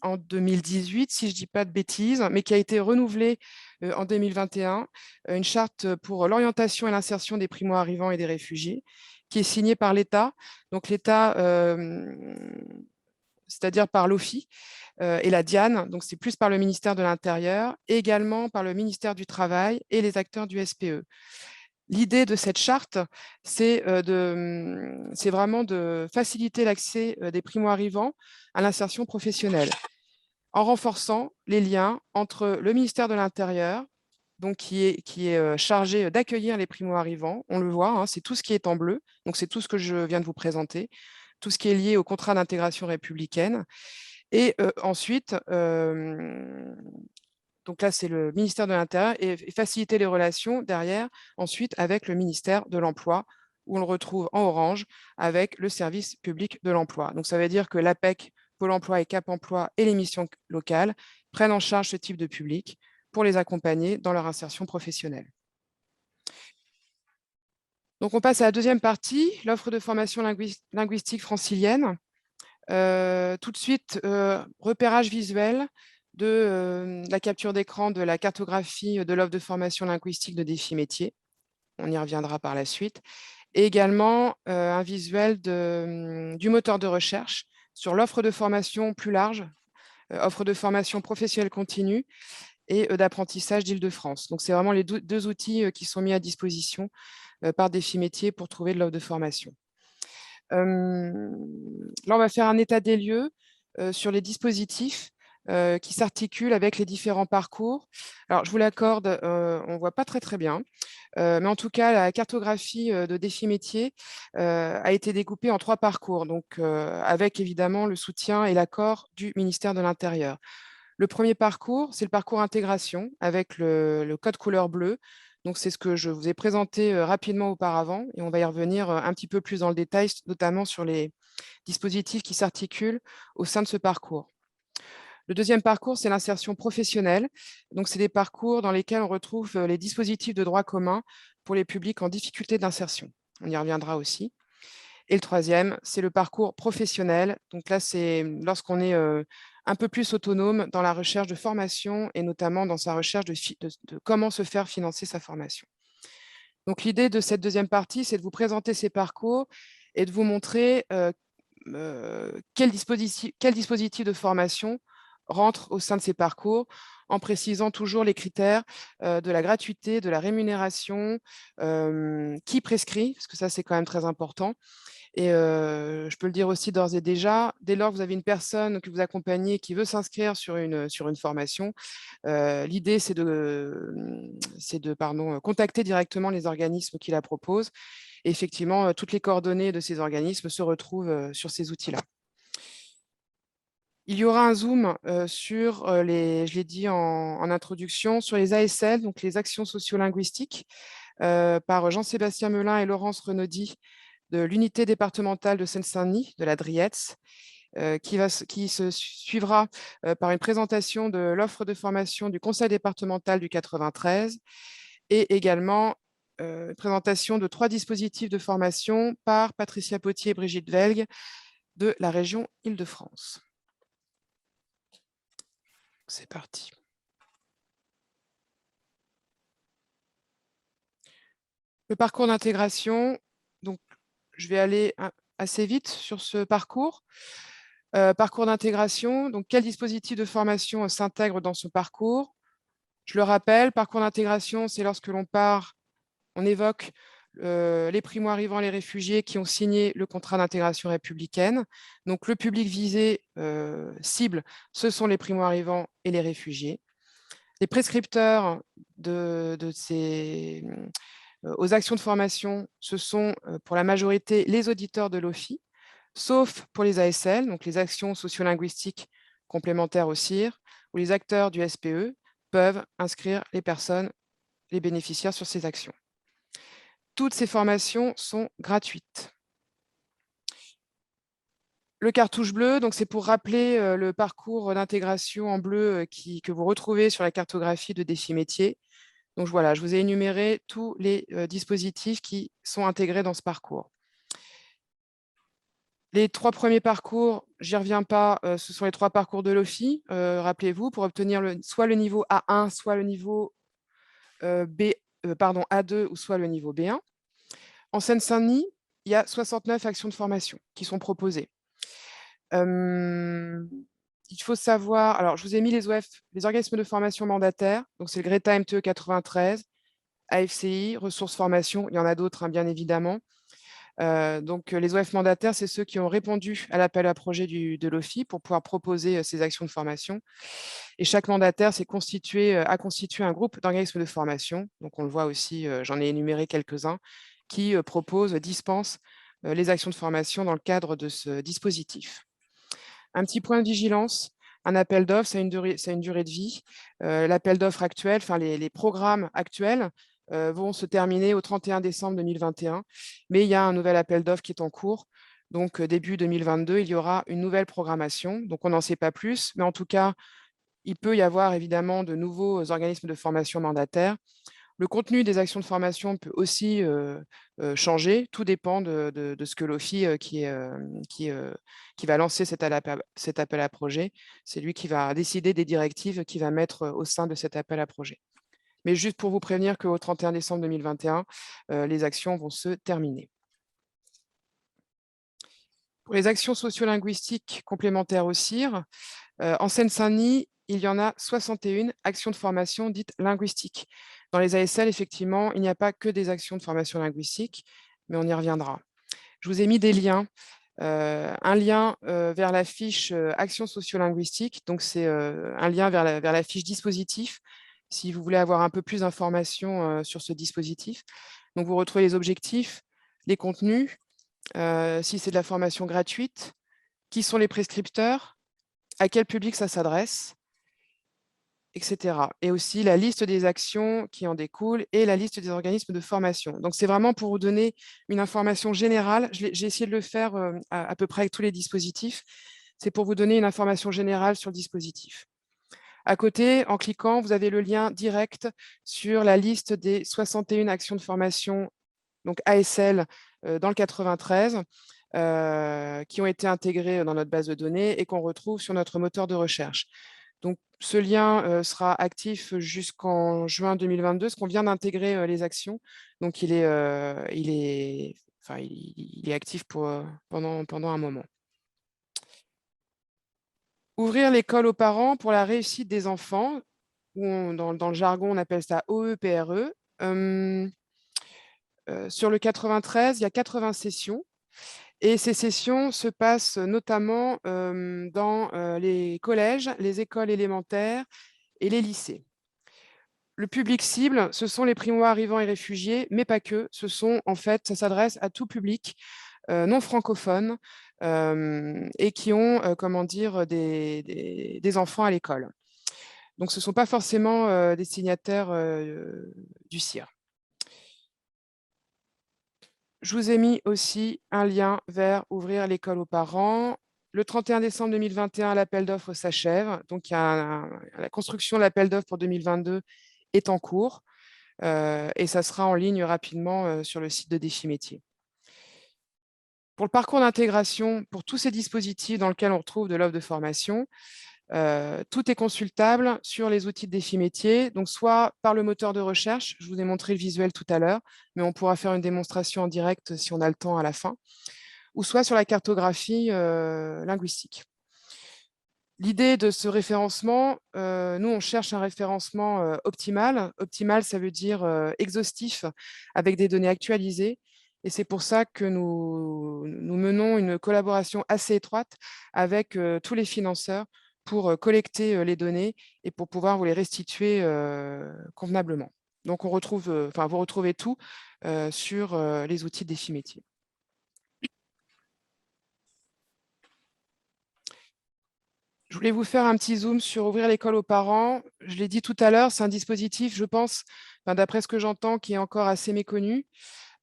en 2018, si je ne dis pas de bêtises, mais qui a été renouvelée en 2021, une charte pour l'orientation et l'insertion des primo-arrivants et des réfugiés, qui est signée par l'État, donc l'État, c'est-à-dire par l'OFII et la DIAN, donc c'est plus par le ministère de l'Intérieur, et également par le ministère du Travail et les acteurs du SPE. L'idée de cette charte, c'est vraiment de faciliter l'accès des primo-arrivants à l'insertion professionnelle en renforçant les liens entre le ministère de l'Intérieur, donc qui est chargé d'accueillir les primo-arrivants. On le voit, hein, c'est tout ce qui est en bleu, donc c'est tout ce que je viens de vous présenter, tout ce qui est lié au contrat d'intégration républicaine. Et ensuite, donc là, c'est le ministère de l'Intérieur et faciliter les relations derrière, ensuite, avec le ministère de l'Emploi, où on le retrouve en orange avec le service public de l'emploi. Donc, ça veut dire que l'APEC, Pôle emploi et Cap emploi et les missions locales prennent en charge ce type de public pour les accompagner dans leur insertion professionnelle. Donc, on passe à la deuxième partie, l'offre de formation linguistique francilienne. Tout de suite, repérage visuel de la capture d'écran de la cartographie de l'offre de formation linguistique de défi métier. On y reviendra par la suite. Et également un visuel du moteur de recherche sur l'offre de formation plus large, offre de formation professionnelle continue et d'apprentissage d'Île-de-France. Donc, c'est vraiment les deux outils qui sont mis à disposition par défi métier pour trouver de l'offre de formation. Là, on va faire un état des lieux sur les dispositifs qui s'articulent avec les différents parcours. Alors, je vous l'accorde, on ne voit pas très bien, mais en tout cas, la cartographie de défi métier a été découpée en 3 parcours, donc avec évidemment le soutien et l'accord du ministère de l'Intérieur. Le premier parcours, c'est le parcours intégration avec le code couleur bleue. Donc, c'est ce que je vous ai présenté rapidement auparavant et on va y revenir un petit peu plus dans le détail, notamment sur les dispositifs qui s'articulent au sein de ce parcours. Le deuxième parcours, c'est l'insertion professionnelle. Donc, c'est des parcours dans lesquels on retrouve les dispositifs de droit commun pour les publics en difficulté d'insertion. On y reviendra aussi. Et le troisième, c'est le parcours professionnel. Donc là, c'est lorsqu'on est un peu plus autonome dans la recherche de formation et notamment dans sa recherche de comment se faire financer sa formation. Donc l'idée de cette deuxième partie, c'est de vous présenter ces parcours et de vous montrer quel dispositif de formation rentre au sein de ces parcours, en précisant toujours les critères de la gratuité, de la rémunération, qui prescrit, parce que ça, c'est quand même très important. Et je peux le dire aussi d'ores et déjà, dès lors que vous avez une personne que vous accompagnez qui veut s'inscrire sur une formation, l'idée, c'est de contacter directement les organismes qui la proposent. Et effectivement, toutes les coordonnées de ces organismes se retrouvent sur ces outils-là. Il y aura un zoom sur je l'ai dit en introduction, sur les ASL, donc les actions sociolinguistiques, par Jean-Sébastien Melin et Laurence Renaudy de l'unité départementale de Seine-Saint-Denis, de la DRIETS, qui se suivra par une présentation de l'offre de formation du Conseil départemental du 93 et également une présentation de 3 dispositifs de formation par Patricia Potier et Brigitte Velgue de la région Île-de-France. C'est parti. Le parcours d'intégration, donc je vais aller assez vite sur ce parcours. Parcours d'intégration, donc quel dispositif de formation s'intègre dans ce parcours? Je le rappelle, parcours d'intégration, c'est lorsque l'on part, on évoque les primo-arrivants, les réfugiés qui ont signé le contrat d'intégration républicaine. Donc, le public visé cible, ce sont les primo-arrivants et les réfugiés. Les prescripteurs aux actions de formation, ce sont pour la majorité les auditeurs de l'OFII, sauf pour les ASL, donc les actions sociolinguistiques complémentaires au CIR, ou les acteurs du SPE peuvent inscrire les personnes, les bénéficiaires sur ces actions. Toutes ces formations sont gratuites. Le cartouche bleu, donc c'est pour rappeler le parcours d'intégration en bleu que vous retrouvez sur la cartographie de défis métiers. Donc voilà, je vous ai énuméré tous les dispositifs qui sont intégrés dans ce parcours. Les 3 premiers parcours, j'y reviens pas, ce sont les 3 parcours de l'OFII. Rappelez-vous, pour obtenir soit le niveau A1, soit le niveau A2 ou soit le niveau B1. En Seine-Saint-Denis, il y a 69 actions de formation qui sont proposées. Il faut savoir, alors je vous ai mis les OF, les organismes de formation mandataires, donc c'est le GRETA MTE 93, AFCI, ressources formation, il y en a d'autres hein, bien évidemment. Donc les OF mandataires, c'est ceux qui ont répondu à l'appel à projet de l'OFII pour pouvoir proposer ces actions de formation. Et chaque mandataire a constitué un groupe d'organismes de formation, donc on le voit aussi, j'en ai énuméré quelques-uns, qui dispensent les actions de formation dans le cadre de ce dispositif. Un petit point de vigilance, un appel d'offres, ça a une durée de vie. L'appel d'offres actuel, enfin les programmes actuels vont se terminer au 31 décembre 2021, mais il y a un nouvel appel d'offres qui est en cours. Donc, début 2022, il y aura une nouvelle programmation. Donc, on n'en sait pas plus, mais en tout cas, il peut y avoir évidemment de nouveaux organismes de formation mandataires. Le contenu des actions de formation peut aussi changer. Tout dépend de ce que l'OFII qui va lancer cet appel à projet. C'est lui qui va décider des directives qu'il va mettre au sein de cet appel à projet. Mais juste pour vous prévenir qu'au 31 décembre 2021, les actions vont se terminer. Pour les actions sociolinguistiques complémentaires au CIR, en Seine-Saint-Denis, il y en a 61 actions de formation dites linguistiques. Dans les ASL, effectivement, il n'y a pas que des actions de formation linguistique, mais on y reviendra. Je vous ai mis des liens. Un lien vers la fiche actions sociolinguistiques, donc c'est un lien vers la fiche dispositif, si vous voulez avoir un peu plus d'informations sur ce dispositif. Donc vous retrouvez les objectifs, les contenus, si c'est de la formation gratuite, qui sont les prescripteurs, à quel public ça s'adresse, etc. Et aussi la liste des actions qui en découlent et la liste des organismes de formation. Donc, c'est vraiment pour vous donner une information générale. J'ai essayé de le faire à peu près avec tous les dispositifs. C'est pour vous donner une information générale sur le dispositif. À côté, en cliquant, vous avez le lien direct sur la liste des 61 actions de formation, donc ASL, dans le 93, qui ont été intégrées dans notre base de données et qu'on retrouve sur notre moteur de recherche. Donc, ce lien sera actif jusqu'en juin 2022, ce qu'on vient d'intégrer les actions. Donc, il est actif pendant un moment. Ouvrir l'école aux parents pour la réussite des enfants, ou dans le jargon, on appelle ça OEPRE. Sur le 93, il y a 80 sessions. Et ces sessions se passent notamment dans les collèges, les écoles élémentaires et les lycées. Le public cible, ce sont les primo-arrivants et réfugiés, mais pas que. Ça s'adresse à tout public non francophone et qui ont, des enfants à l'école. Donc, ce ne sont pas forcément des signataires du CIR. Je vous ai mis aussi un lien vers ouvrir l'école aux parents. Le 31 décembre 2021, l'appel d'offres s'achève. Donc, la construction de l'appel d'offres pour 2022 est en cours et ça sera en ligne rapidement sur le site de Défi Métiers. Pour le parcours d'intégration, pour tous ces dispositifs dans lesquels on retrouve de l'offre de formation, tout est consultable sur les outils de Défi Métiers, donc soit par le moteur de recherche, je vous ai montré le visuel tout à l'heure, mais on pourra faire une démonstration en direct si on a le temps à la fin, ou soit sur la cartographie linguistique. L'idée de ce référencement, nous, on cherche un référencement optimal. Optimal, ça veut dire exhaustif, avec des données actualisées. Et c'est pour ça que nous menons une collaboration assez étroite avec tous les financeurs pour collecter les données et pour pouvoir vous les restituer convenablement. Donc, vous retrouvez tout sur les outils de Défi Métiers. Je voulais vous faire un petit zoom sur Ouvrir l'école aux parents. Je l'ai dit tout à l'heure, c'est un dispositif, je pense, d'après ce que j'entends, qui est encore assez méconnu.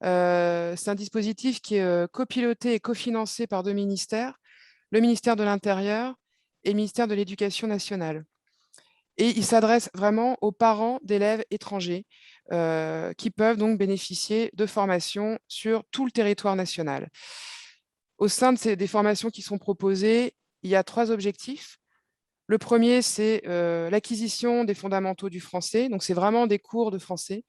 C'est un dispositif qui est copiloté et cofinancé par 2 ministères, le ministère de l'Intérieur et le ministère de l'Éducation nationale. Et il s'adresse vraiment aux parents d'élèves étrangers qui peuvent donc bénéficier de formations sur tout le territoire national. Au sein des formations qui sont proposées, il y a 3 objectifs. Le premier, c'est l'acquisition des fondamentaux du français. Donc, c'est vraiment des cours de français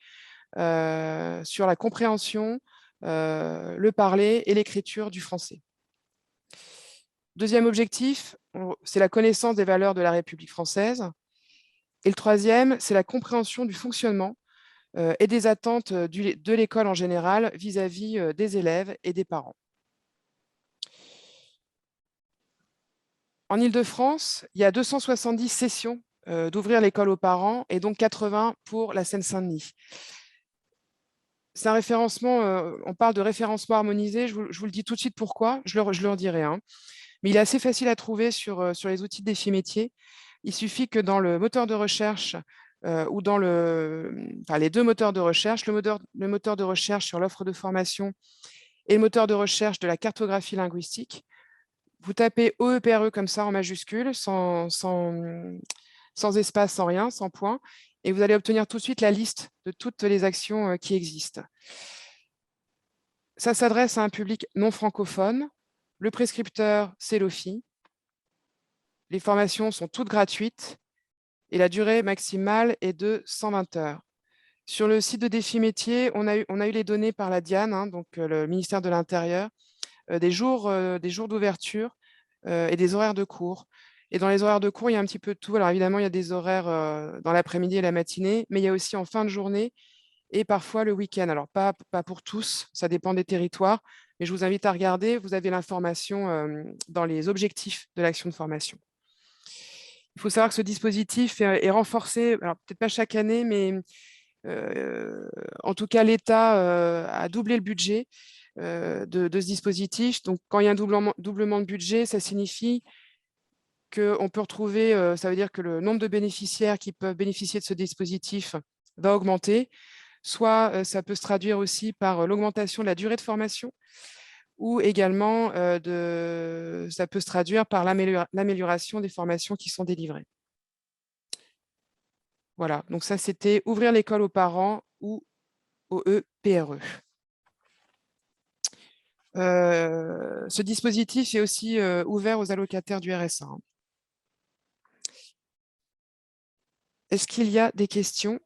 sur la compréhension, le parler et l'écriture du français. Deuxième objectif, c'est la connaissance des valeurs de la République française. Et le troisième, c'est la compréhension du fonctionnement et des attentes de l'école en général vis-à-vis des élèves et des parents. En Île-de-France, il y a 270 sessions d'ouvrir l'école aux parents et donc 80 pour la Seine-Saint-Denis. C'est un référencement, on parle de référencement harmonisé, je vous le dis tout de suite pourquoi, je le redirai. Hein. Mais il est assez facile à trouver sur les outils de défi métier. Il suffit que dans le moteur de recherche ou dans les 2 moteurs de recherche, le moteur de recherche sur l'offre de formation et le moteur de recherche de la cartographie linguistique, vous tapez OEPRE comme ça en majuscule, sans espace, sans rien, sans point, et vous allez obtenir tout de suite la liste de toutes les actions qui existent. Ça s'adresse à un public non francophone. Le prescripteur, c'est l'OFI. Les formations sont toutes gratuites et la durée maximale est de 120 heures. Sur le site de Défi Métier, on a eu les données par la DIAN, hein, donc le ministère de l'Intérieur, des jours d'ouverture et des horaires de cours. Et dans les horaires de cours, il y a un petit peu de tout. Alors évidemment, il y a des horaires dans l'après-midi et la matinée, mais il y a aussi en fin de journée et parfois le week-end. Alors pas pour tous, ça dépend des territoires, mais je vous invite à regarder. Vous avez l'information dans les objectifs de l'action de formation. Il faut savoir que ce dispositif est renforcé, alors peut-être pas chaque année, mais en tout cas, l'État a doublé le budget de ce dispositif. Donc, quand il y a un doublement de budget, ça signifie qu'on peut retrouver, ça veut dire que le nombre de bénéficiaires qui peuvent bénéficier de ce dispositif va augmenter. Soit ça peut se traduire aussi par l'augmentation de la durée de formation, ou également ça peut se traduire par l'amélioration des formations qui sont délivrées. Voilà, donc ça c'était ouvrir l'école aux parents ou OEPRE. Ce dispositif est aussi ouvert aux allocataires du RSA. Hein. Est-ce qu'il y a des questions?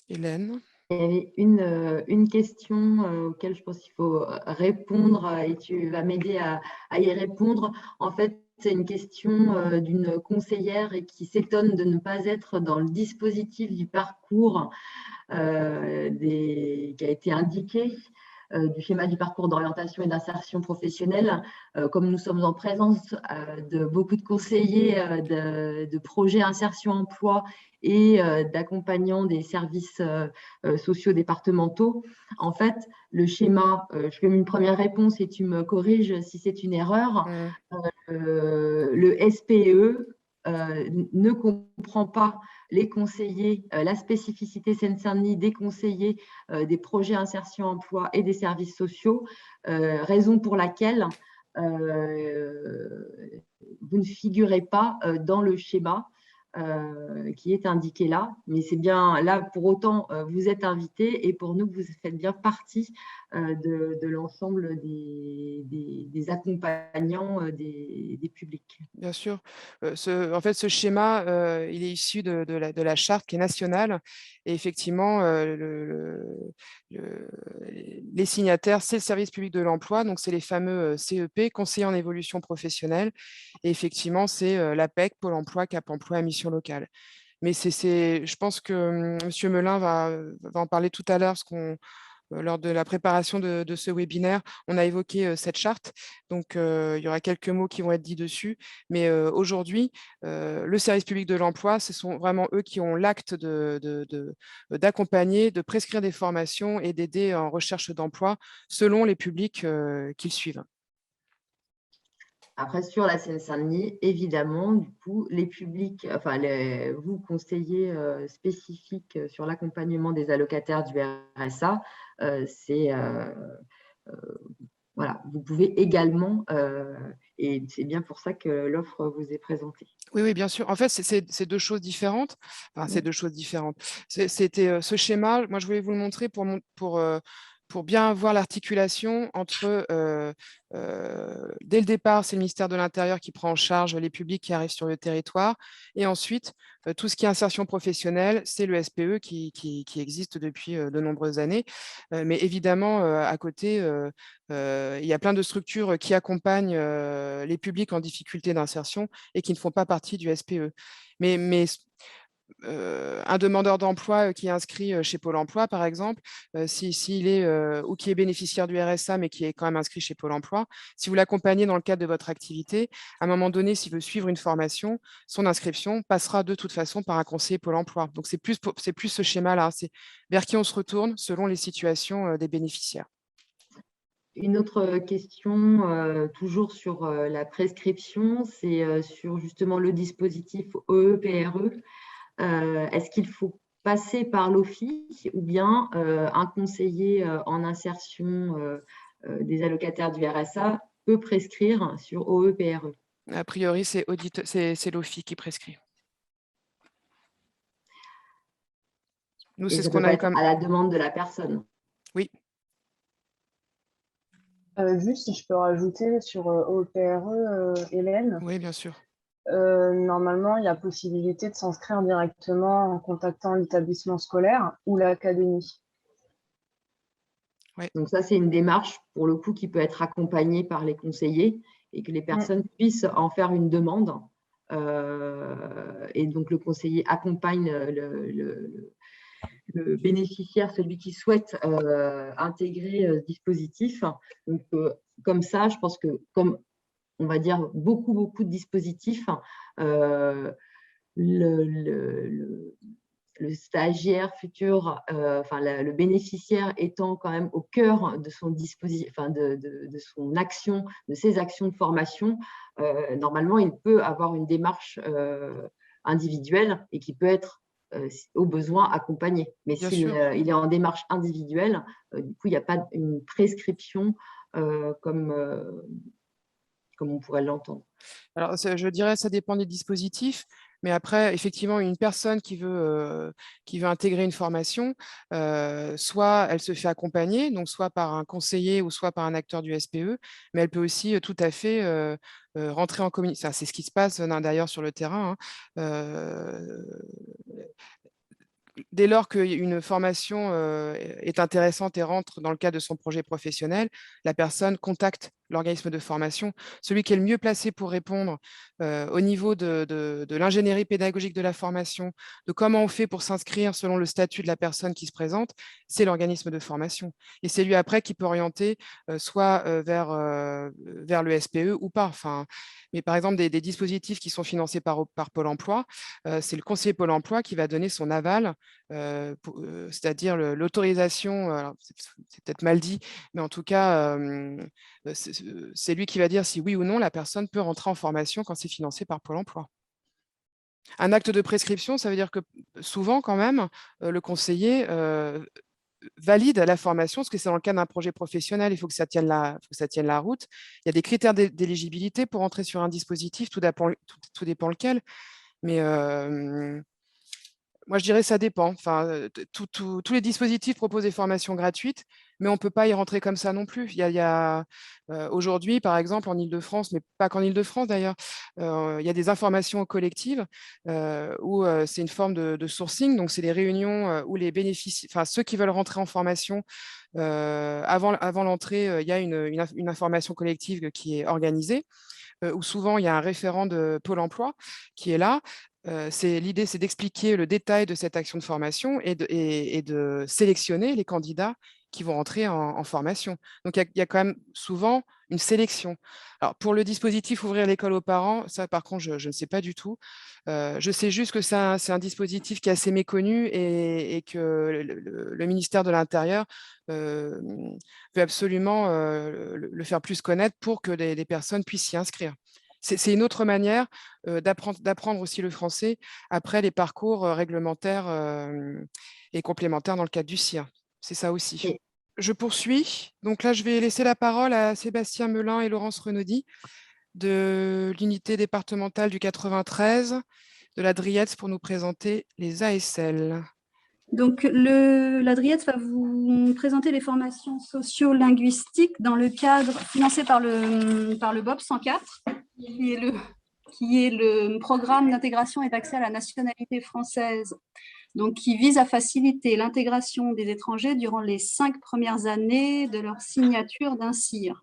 Hélène? Il y avait une question auquel je pense qu'il faut répondre et tu vas m'aider à y répondre. En fait, c'est une question d'une conseillère et qui s'étonne de ne pas être dans le dispositif du parcours qui a été indiqué du schéma du parcours d'orientation et d'insertion professionnelle. Comme nous sommes en présence de beaucoup de conseillers de projets insertion emploi et d'accompagnants des services sociaux départementaux, en fait, le schéma, je fais une première réponse et tu me corriges si c'est une erreur, le SPE ne comprend pas les conseillers, la spécificité Seine-Saint-Denis des conseillers des projets insertion emploi et des services sociaux, raison pour laquelle vous ne figurez pas dans le schéma qui est indiqué là, mais c'est bien là, pour autant, vous êtes invité et pour nous, vous faites bien partie de l'ensemble des accompagnants des publics. Bien sûr. En fait, ce schéma, il est issu de la charte qui est nationale. Et effectivement, les signataires, c'est le service public de l'emploi. Donc, c'est les fameux CEP, conseillers en évolution professionnelle. Et effectivement, c'est l'APEC, Pôle emploi, Cap emploi, mission locale. Mais je pense que M. Melin va en parler tout à l'heure, parce qu'on lors de la préparation de ce webinaire, on a évoqué cette charte. Donc, il y aura quelques mots qui vont être dits dessus. Mais aujourd'hui, le service public de l'emploi, ce sont vraiment eux qui ont l'acte d'accompagner, de prescrire des formations et d'aider en recherche d'emploi selon les publics qu'ils suivent. Après, sur la Seine-Saint-Denis, évidemment, du coup, les publics, enfin, vous, conseillers spécifiques sur l'accompagnement des allocataires du RSA, voilà, vous pouvez également, et c'est bien pour ça que l'offre vous est présentée. Oui, oui, bien sûr. En fait, c'est deux choses différentes. Enfin, c'est deux choses différentes. C'était ce schéma, moi, je voulais vous le montrer pour bien voir l'articulation entre, dès le départ, c'est le ministère de l'Intérieur qui prend en charge les publics qui arrivent sur le territoire. Et ensuite, tout ce qui est insertion professionnelle, c'est le SPE qui existe depuis de nombreuses années. Mais évidemment, à côté, il y a plein de structures qui accompagnent les publics en difficulté d'insertion et qui ne font pas partie du SPE. Mais un demandeur d'emploi qui est inscrit chez Pôle emploi, par exemple, s'il est ou qui est bénéficiaire du RSA, mais qui est quand même inscrit chez Pôle emploi, si vous l'accompagnez dans le cadre de votre activité, à un moment donné, s'il veut suivre une formation, son inscription passera de toute façon par un conseiller Pôle emploi. Donc, c'est plus ce schéma-là. C'est vers qui on se retourne selon les situations des bénéficiaires. Une autre question, toujours sur la prescription, c'est sur justement le dispositif OEPRE. Est-ce qu'il faut passer par l'OFII ou bien un conseiller en insertion des allocataires du RSA peut prescrire sur OEPRE? A priori, c'est l'OFII qui prescrit. Nous, Et c'est ça ce ne peut qu'on a pas eu être comme. à la demande de la personne. Oui, Juste, si je peux rajouter sur OPRE, Hélène, oui, bien sûr. normalement, il y a possibilité de s'inscrire directement en contactant l'établissement scolaire ou l'académie. Donc ça, c'est une démarche, pour le coup, qui peut être accompagnée par les conseillers et que les personnes puissent en faire une demande. Et donc, le conseiller accompagne le bénéficiaire, celui qui souhaite intégrer ce dispositif. Donc, comme ça, je pense que, comme on va dire beaucoup de dispositifs, le stagiaire futur, enfin le bénéficiaire étant quand même au cœur de son dispositif, enfin de son action, de ses actions de formation, normalement il peut avoir une démarche individuelle et qui peut être au besoin accompagné. Mais Bien s'il sûr. il est en démarche individuelle, du coup il n'y a pas une prescription comme on pourrait l'entendre. Alors, je dirais ça dépend des dispositifs, mais après, effectivement, une personne qui veut intégrer une formation, soit elle se fait accompagner, donc soit par un conseiller ou soit par un acteur du SPE, mais elle peut aussi tout à fait rentrer en communication. C'est ce qui se passe d'ailleurs sur le terrain, hein. Dès lors qu'une formation est intéressante et rentre dans le cadre de son projet professionnel, la personne contacte l'organisme de formation. Celui qui est le mieux placé pour répondre au niveau de l'ingénierie pédagogique de la formation, de comment on fait pour s'inscrire selon le statut de la personne qui se présente, c'est l'organisme de formation. Et c'est lui après qui peut orienter soit vers le SPE ou pas. Enfin, mais par exemple, des dispositifs qui sont financés par Pôle emploi, c'est le conseiller Pôle emploi qui va donner son aval, c'est-à-dire l'autorisation, c'est peut-être mal dit, mais en tout cas, c'est lui qui va dire si oui ou non la personne peut rentrer en formation quand c'est financé par Pôle emploi. Un acte de prescription, ça veut dire que souvent quand même, le conseiller valide la formation, parce que c'est dans le cadre d'un projet professionnel, il faut que ça tienne la route. Il y a des critères d'éligibilité pour entrer sur un dispositif, tout dépend lequel. Mais moi, je dirais que ça dépend. Enfin, tous les dispositifs proposent des formations gratuites, mais on ne peut pas y rentrer comme ça non plus. Aujourd'hui, par exemple, en Île-de-France, mais pas qu'en Île-de-France d'ailleurs, il y a des informations collectives où c'est une forme de sourcing. Donc, c'est des réunions où les bénéficiaires, enfin, ceux qui veulent rentrer en formation, avant l'entrée, il y a une information collective qui est organisée, où souvent il y a un référent de Pôle emploi qui est là. L'idée, c'est d'expliquer le détail de cette action de formation et de sélectionner les candidats qui vont rentrer en formation. Donc, il y a quand même souvent une sélection. Alors, pour le dispositif Ouvrir l'école aux parents, ça, par contre, je ne sais pas du tout. Je sais juste que c'est un dispositif qui est assez méconnu et que le ministère de l'Intérieur veut absolument le faire plus connaître pour que les personnes puissent s'y inscrire. c'est une autre manière d'apprendre aussi le français après les parcours réglementaires et complémentaires dans le cadre du CIR. C'est ça aussi. Et Je poursuis. Donc là, je vais laisser la parole à Sébastien Melin et Laurence Renaudy de l'unité départementale du 93 de la Driette pour nous présenter les ASL. Donc, la Driette va vous présenter les formations socio-linguistiques dans le cadre financé par le BOP 104, qui est le programme d'intégration et d'accès à la nationalité française, donc qui vise à faciliter l'intégration des étrangers durant les 5 premières années de leur signature d'un CIR.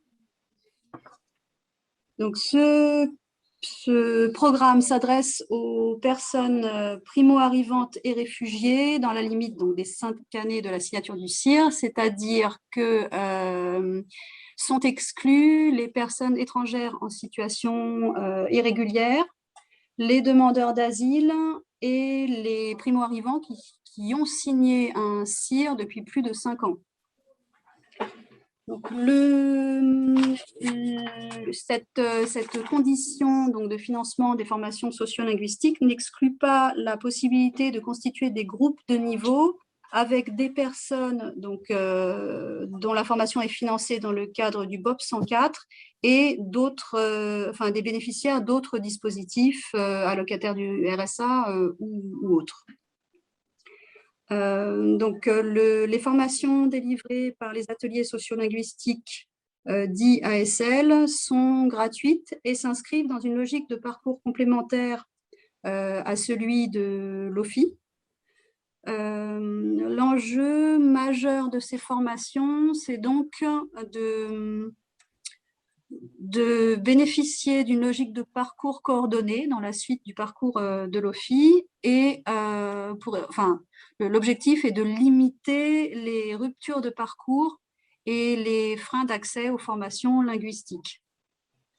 Donc, ce programme s'adresse aux personnes primo-arrivantes et réfugiées dans la limite donc, des 5 années de la signature du CIR, c'est-à-dire que sont exclues les personnes étrangères en situation irrégulière, les demandeurs d'asile et les primo-arrivants qui ont signé un CIR depuis plus de 5 ans. Donc cette condition donc, de financement des formations socio-linguistiques n'exclut pas la possibilité de constituer des groupes de niveau avec des personnes donc, dont la formation est financée dans le cadre du BOP 104 et d'autres, des bénéficiaires d'autres dispositifs allocataires du RSA ou autres. Les formations délivrées par les ateliers sociolinguistiques dits ASL sont gratuites et s'inscrivent dans une logique de parcours complémentaire à celui de l'OFI. L'enjeu majeur de ces formations, c'est donc de bénéficier d'une logique de parcours coordonné dans la suite du parcours de l'OFI et l'objectif est de limiter les ruptures de parcours et les freins d'accès aux formations linguistiques.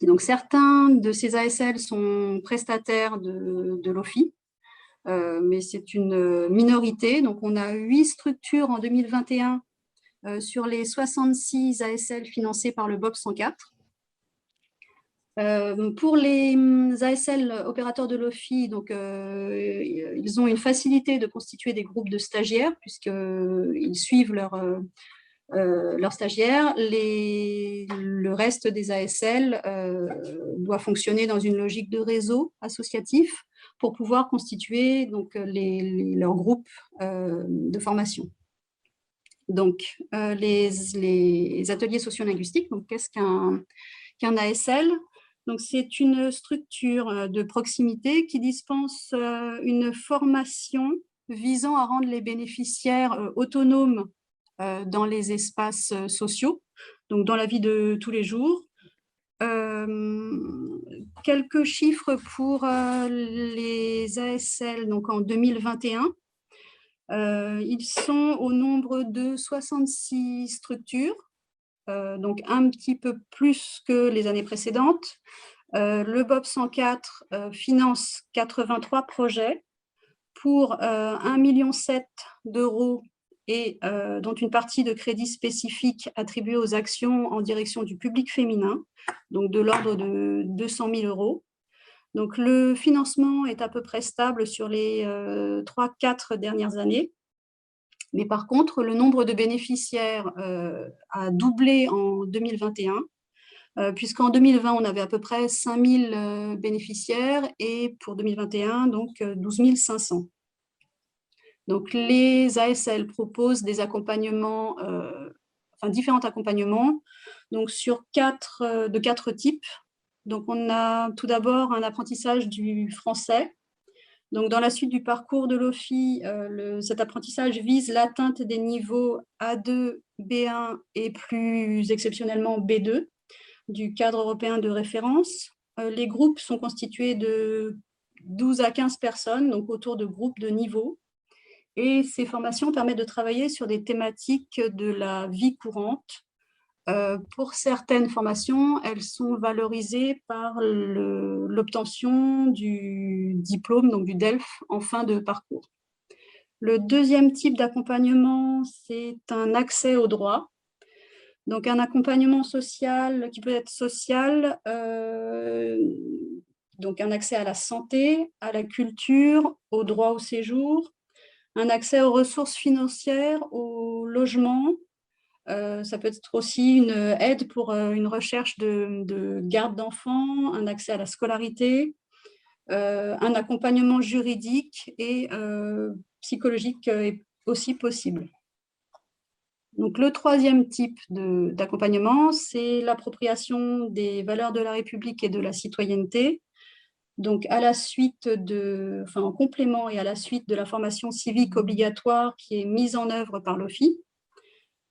Et donc, certains de ces ASL sont prestataires de l'OFI, mais c'est une minorité. Donc, on a 8 structures en 2021 sur les 66 ASL financés par le BOP 104. Pour les ASL opérateurs de l'OFI, donc, ils ont une facilité de constituer des groupes de stagiaires puisqu'ils suivent leurs stagiaires. Le reste des ASL doit fonctionner dans une logique de réseau associatif pour pouvoir constituer donc, leurs groupes de formation. Donc, les ateliers socio-linguistiques, donc qu'est-ce qu'un ASL ? Donc, c'est une structure de proximité qui dispense une formation visant à rendre les bénéficiaires autonomes dans les espaces sociaux, donc dans la vie de tous les jours. Quelques chiffres pour les ASL donc en 2021. Ils sont au nombre de 66 structures, donc un petit peu plus que les années précédentes. Le BOP 104 finance 83 projets pour 1,7 million d'euros et dont une partie de crédits spécifiques attribués aux actions en direction du public féminin, donc de l'ordre de 200 000 euros. Donc, le financement est à peu près stable sur les 3-4 dernières années. Mais par contre, le nombre de bénéficiaires a doublé en 2021, puisqu'en 2020, on avait à peu près 5 000 bénéficiaires et pour 2021, donc 12 500. Donc, les ASL proposent des accompagnements, différents accompagnements, donc de 4 types. Donc, on a tout d'abord un apprentissage du français. Donc, dans la suite du parcours de l'OFI, cet apprentissage vise l'atteinte des niveaux A2, B1 et plus exceptionnellement B2 du cadre européen de référence. Les groupes sont constitués de 12 à 15 personnes, donc autour de groupes de niveau. Et ces formations permettent de travailler sur des thématiques de la vie courante. Pour certaines formations, elles sont valorisées par l'obtention du diplôme, donc du DELF, en fin de parcours. Le deuxième type d'accompagnement, c'est un accès au droit. Donc, un accompagnement social qui peut être social, donc un accès à la santé, à la culture, au droit au séjour, un accès aux ressources financières, au logement. Ça peut être aussi une aide pour une recherche de garde d'enfants, un accès à la scolarité, un accompagnement juridique et psychologique est aussi possible. Donc, le troisième type d'accompagnement, c'est l'appropriation des valeurs de la République et de la citoyenneté. Donc, en complément et à la suite de la formation civique obligatoire qui est mise en œuvre par l'OFII.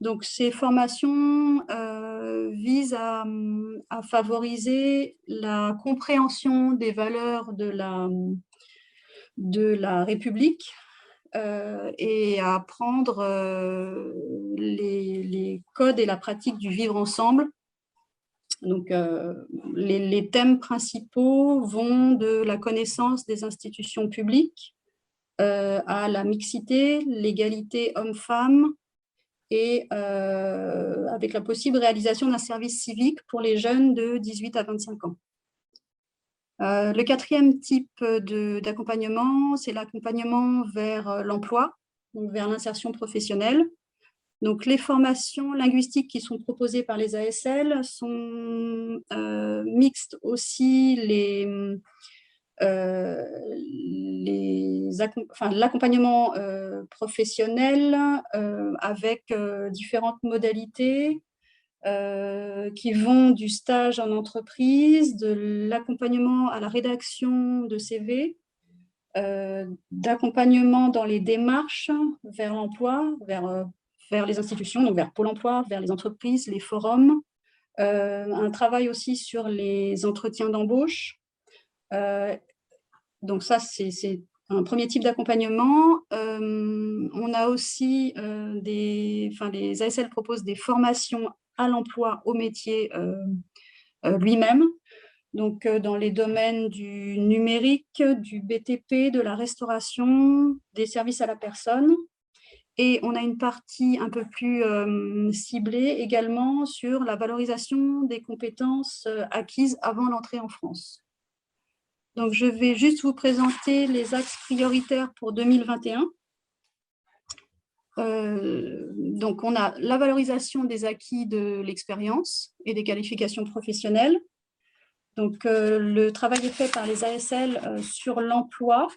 Donc, ces formations visent à favoriser la compréhension des valeurs de la République et à apprendre les codes et la pratique du vivre ensemble. Donc, les thèmes principaux vont de la connaissance des institutions publiques à la mixité, l'égalité homme-femme et avec la possible réalisation d'un service civique pour les jeunes de 18 à 25 ans. Le quatrième type d'accompagnement, c'est l'accompagnement vers l'emploi, donc vers l'insertion professionnelle. Donc, les formations linguistiques qui sont proposées par les ASL sont mixtes aussi l'accompagnement professionnel avec différentes modalités qui vont du stage en entreprise, de l'accompagnement à la rédaction de CV, d'accompagnement dans les démarches vers l'emploi, vers les institutions, donc vers Pôle emploi, vers les entreprises, les forums, un travail aussi sur les entretiens d'embauche. Donc ça, c'est un premier type d'accompagnement. On a aussi les ASL proposent des formations à l'emploi, au métier lui-même. Donc, dans les domaines du numérique, du BTP, de la restauration, des services à la personne. Et on a une partie un peu plus ciblée également sur la valorisation des compétences acquises avant l'entrée en France. Donc, je vais juste vous présenter les axes prioritaires pour 2021. Donc, on a la valorisation des acquis de l'expérience et des qualifications professionnelles. Donc, le travail est fait par les ASL sur l'emploi,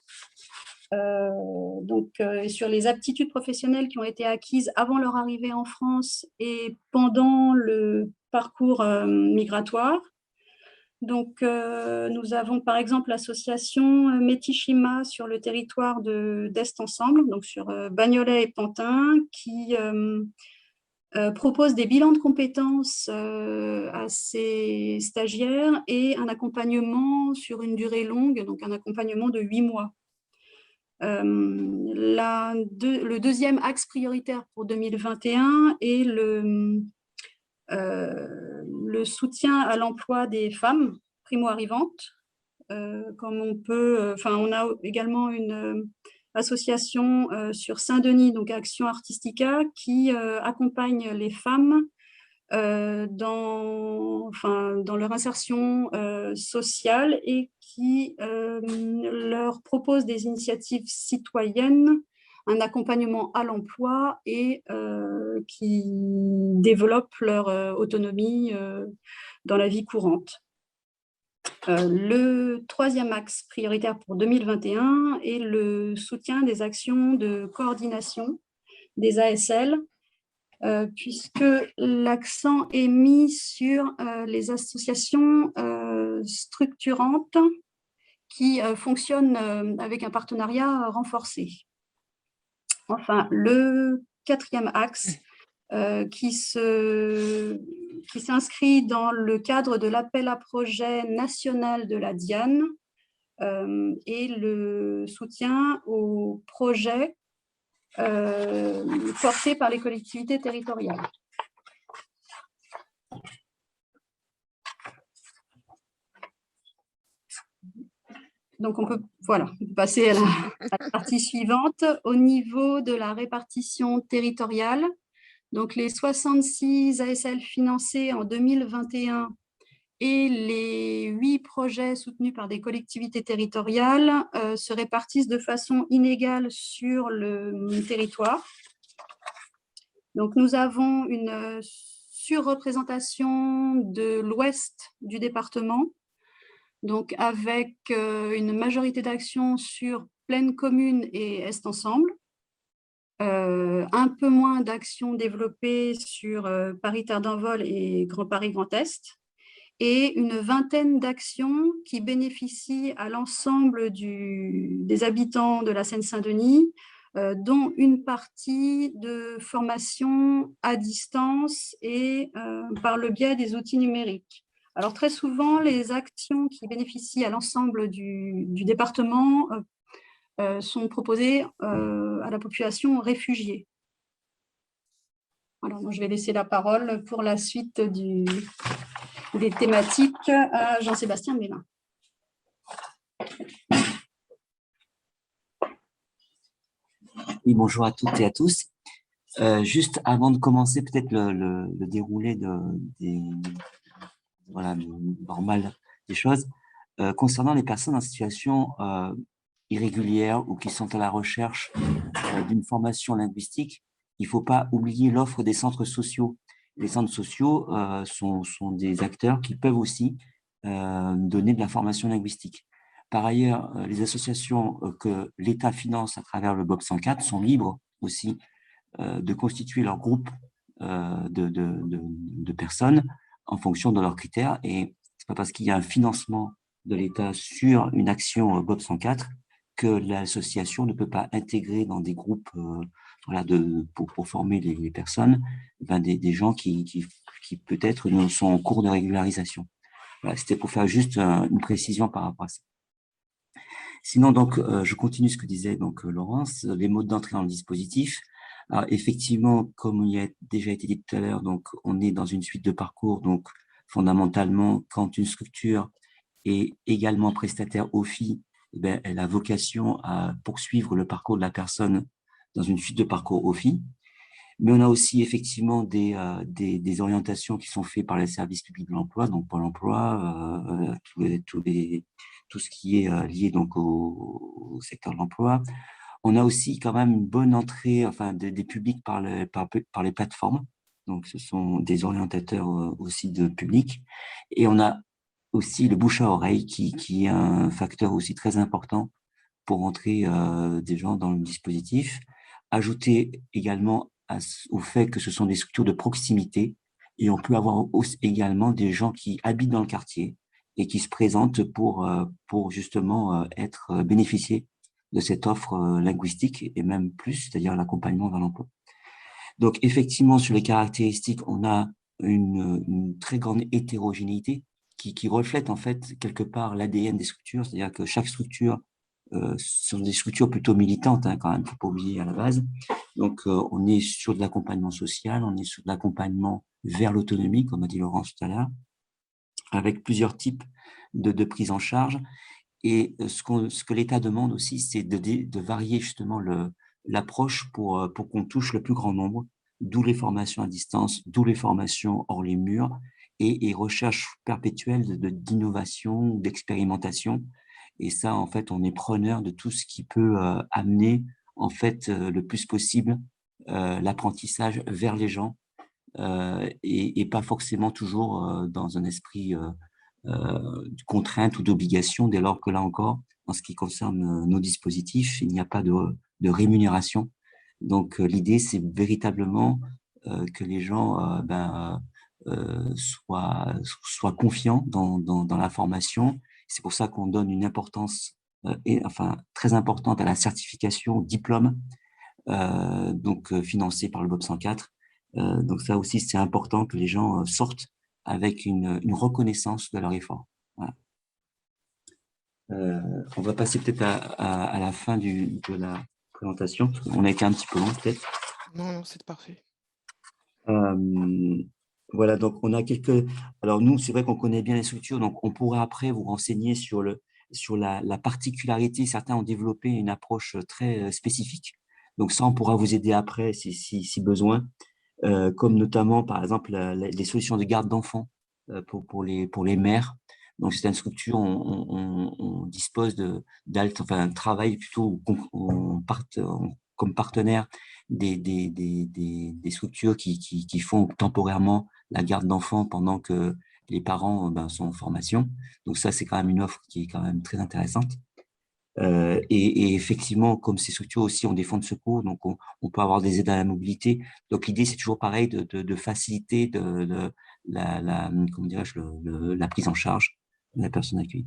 et sur les aptitudes professionnelles qui ont été acquises avant leur arrivée en France et pendant le parcours migratoire. Donc, nous avons par exemple l'association Métichima sur le territoire d'Est Ensemble, donc sur Bagnolet et Pantin, qui propose des bilans de compétences à ses stagiaires et un accompagnement sur une durée longue, donc un accompagnement de 8 mois. Le deuxième axe prioritaire pour 2021 est le soutien à l'emploi des femmes primo-arrivantes. On a également une association sur Saint-Denis, donc Action Artistica, qui accompagne les femmes dans leur insertion sociale et qui leur propose des initiatives citoyennes, un accompagnement à l'emploi et qui développent leur autonomie dans la vie courante. Le troisième axe prioritaire pour 2021 est le soutien des actions de coordination des ASL, puisque l'accent est mis sur les associations structurantes qui fonctionnent avec un partenariat renforcé. Enfin, le quatrième axe qui s'inscrit dans le cadre de l'appel à projet national de la Diane et le soutien aux projets portés par les collectivités territoriales. Donc, on peut passer à la partie suivante. Au niveau de la répartition territoriale, Donc, les 66 ASL financés en 2021 et les 8 projets soutenus par des collectivités territoriales se répartissent de façon inégale sur le territoire. Donc, nous avons une surreprésentation de l'ouest du département, donc avec une majorité d'actions sur Plaine Commune et Est Ensemble, un peu moins d'actions développées sur Paris Terre d'Envol et Grand Paris Grand Est, et une vingtaine d'actions qui bénéficient à l'ensemble des habitants de la Seine-Saint-Denis, dont une partie de formation à distance et par le biais des outils numériques. Alors très souvent, les actions qui bénéficient à l'ensemble du département sont proposées à la population réfugiée. Alors, je vais laisser la parole pour la suite des thématiques à Jean-Sébastien Mélin. Oui, bonjour à toutes et à tous. Juste avant de commencer peut-être le déroulé normal des choses, concernant les personnes en situation irrégulière ou qui sont à la recherche d'une formation linguistique, il ne faut pas oublier l'offre des centres sociaux. Les centres sociaux sont des acteurs qui peuvent aussi donner de la formation linguistique. Par ailleurs, les associations que l'État finance à travers le BOP 104 sont libres aussi de constituer leur groupe de personnes en fonction de leurs critères. Et ce n'est pas parce qu'il y a un financement de l'État sur une action BOP 104 que l'association ne peut pas intégrer dans des groupes pour former les personnes, des gens qui peut-être sont en cours de régularisation. Voilà, c'était pour faire juste une précision par rapport à ça. Sinon, donc, je continue ce que disait donc Laurence, les modes d'entrée dans le dispositif. Alors, effectivement, comme il a déjà été dit tout à l'heure, donc on est dans une suite de parcours. Donc, fondamentalement, quand une structure est également prestataire OFI, elle a vocation à poursuivre le parcours de la personne dans une suite de parcours OFI. Mais on a aussi effectivement des orientations qui sont faites par les services publics de l'emploi, donc Pôle emploi, tout ce qui est lié donc au secteur de l'emploi. On a aussi quand même une bonne entrée des publics par les plateformes. Donc, ce sont des orientateurs aussi de public. Et on a aussi le bouche à oreille qui est un facteur aussi très important pour entrer des gens dans le dispositif. Ajouter également au fait que ce sont des structures de proximité et on peut avoir également des gens qui habitent dans le quartier et qui se présentent pour justement bénéficier de cette offre linguistique et même plus, c'est-à-dire l'accompagnement vers l'emploi. Donc, effectivement, sur les caractéristiques, on a une très grande hétérogénéité qui reflète en fait quelque part l'ADN des structures, c'est-à-dire que chaque structure sont des structures plutôt militantes, quand même, il ne faut pas oublier à la base. Donc, on est sur de l'accompagnement social, on est sur de l'accompagnement vers l'autonomie, comme a dit Laurence tout à l'heure, avec plusieurs types de prise en charge. Et ce que l'État demande aussi, c'est de varier justement l'approche pour qu'on touche le plus grand nombre, d'où les formations à distance, d'où les formations hors les murs et recherche perpétuelle d'innovation, d'expérimentation. Et ça, en fait, on est preneur de tout ce qui peut amener, en fait, le plus possible l'apprentissage vers les gens et pas forcément toujours dans un esprit de contrainte ou d'obligation, dès lors que là encore, en ce qui concerne nos dispositifs, il n'y a pas de rémunération. Donc, l'idée, c'est véritablement que les gens soient confiants dans la formation. C'est pour ça qu'on donne une importance très importante à la certification diplôme, financée par le BOP 104. Donc ça aussi, c'est important que les gens sortent avec une reconnaissance de leur effort. Voilà. On va passer peut-être à la fin de la présentation. On a été un petit peu long peut-être. Non, c'est parfait. Voilà, donc on a quelques… Alors nous, c'est vrai qu'on connaît bien les structures, donc on pourra après vous renseigner sur la particularité. Certains ont développé une approche très spécifique. Donc ça, on pourra vous aider après si besoin. comme notamment, par exemple, les solutions de garde d'enfants pour les mères. Donc, c'est une structure, on dispose enfin, un travail plutôt comme partenaire des structures qui font temporairement la garde d'enfants pendant que les parents sont en formation. Donc, ça, c'est quand même une offre qui est quand même très intéressante. Et effectivement, comme ces structures aussi ont des fonds de secours, donc on peut avoir des aides à la mobilité. Donc l'idée, c'est toujours pareil de faciliter comment dirais-je, la prise en charge de la personne accueillie.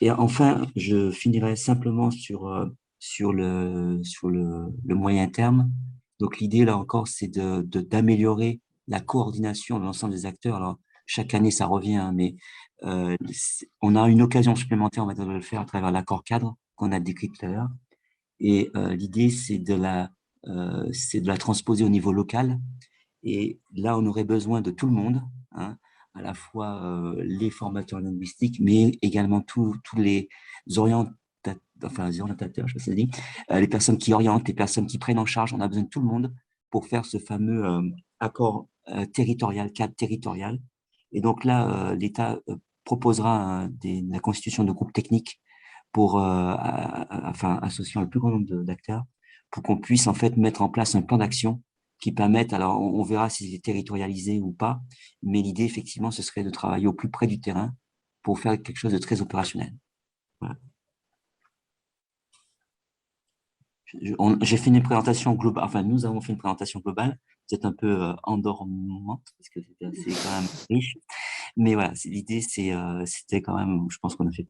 Et enfin, je finirai simplement sur le moyen terme. Donc l'idée, là encore, c'est d'améliorer la coordination de l'ensemble des acteurs. Alors, chaque année, ça revient, hein, mais on a une occasion supplémentaire, on va dire, de le faire à travers l'accord cadre qu'on a décrit tout à l'heure. Et l'idée, c'est de la transposer au niveau local. Et là, on aurait besoin de tout le monde, hein, à la fois les formateurs linguistiques, mais également tous les les orientateurs, je sais pas si ça se dit, les personnes qui orientent, les personnes qui prennent en charge. On a besoin de tout le monde pour faire ce fameux accord territorial, cadre territorial. Et donc là, l'État proposera la constitution de groupes techniques pour associant le plus grand nombre d'acteurs pour qu'on puisse en fait mettre en place un plan d'action qui permette, alors on verra si c'est territorialisé ou pas, mais l'idée effectivement ce serait de travailler au plus près du terrain pour faire quelque chose de très opérationnel. Voilà. J'ai fait une présentation globale, enfin nous avons fait une présentation globale, peut-être un peu endormante parce que c'est quand même riche, mais voilà, l'idée c'était quand même, je pense qu'on a fait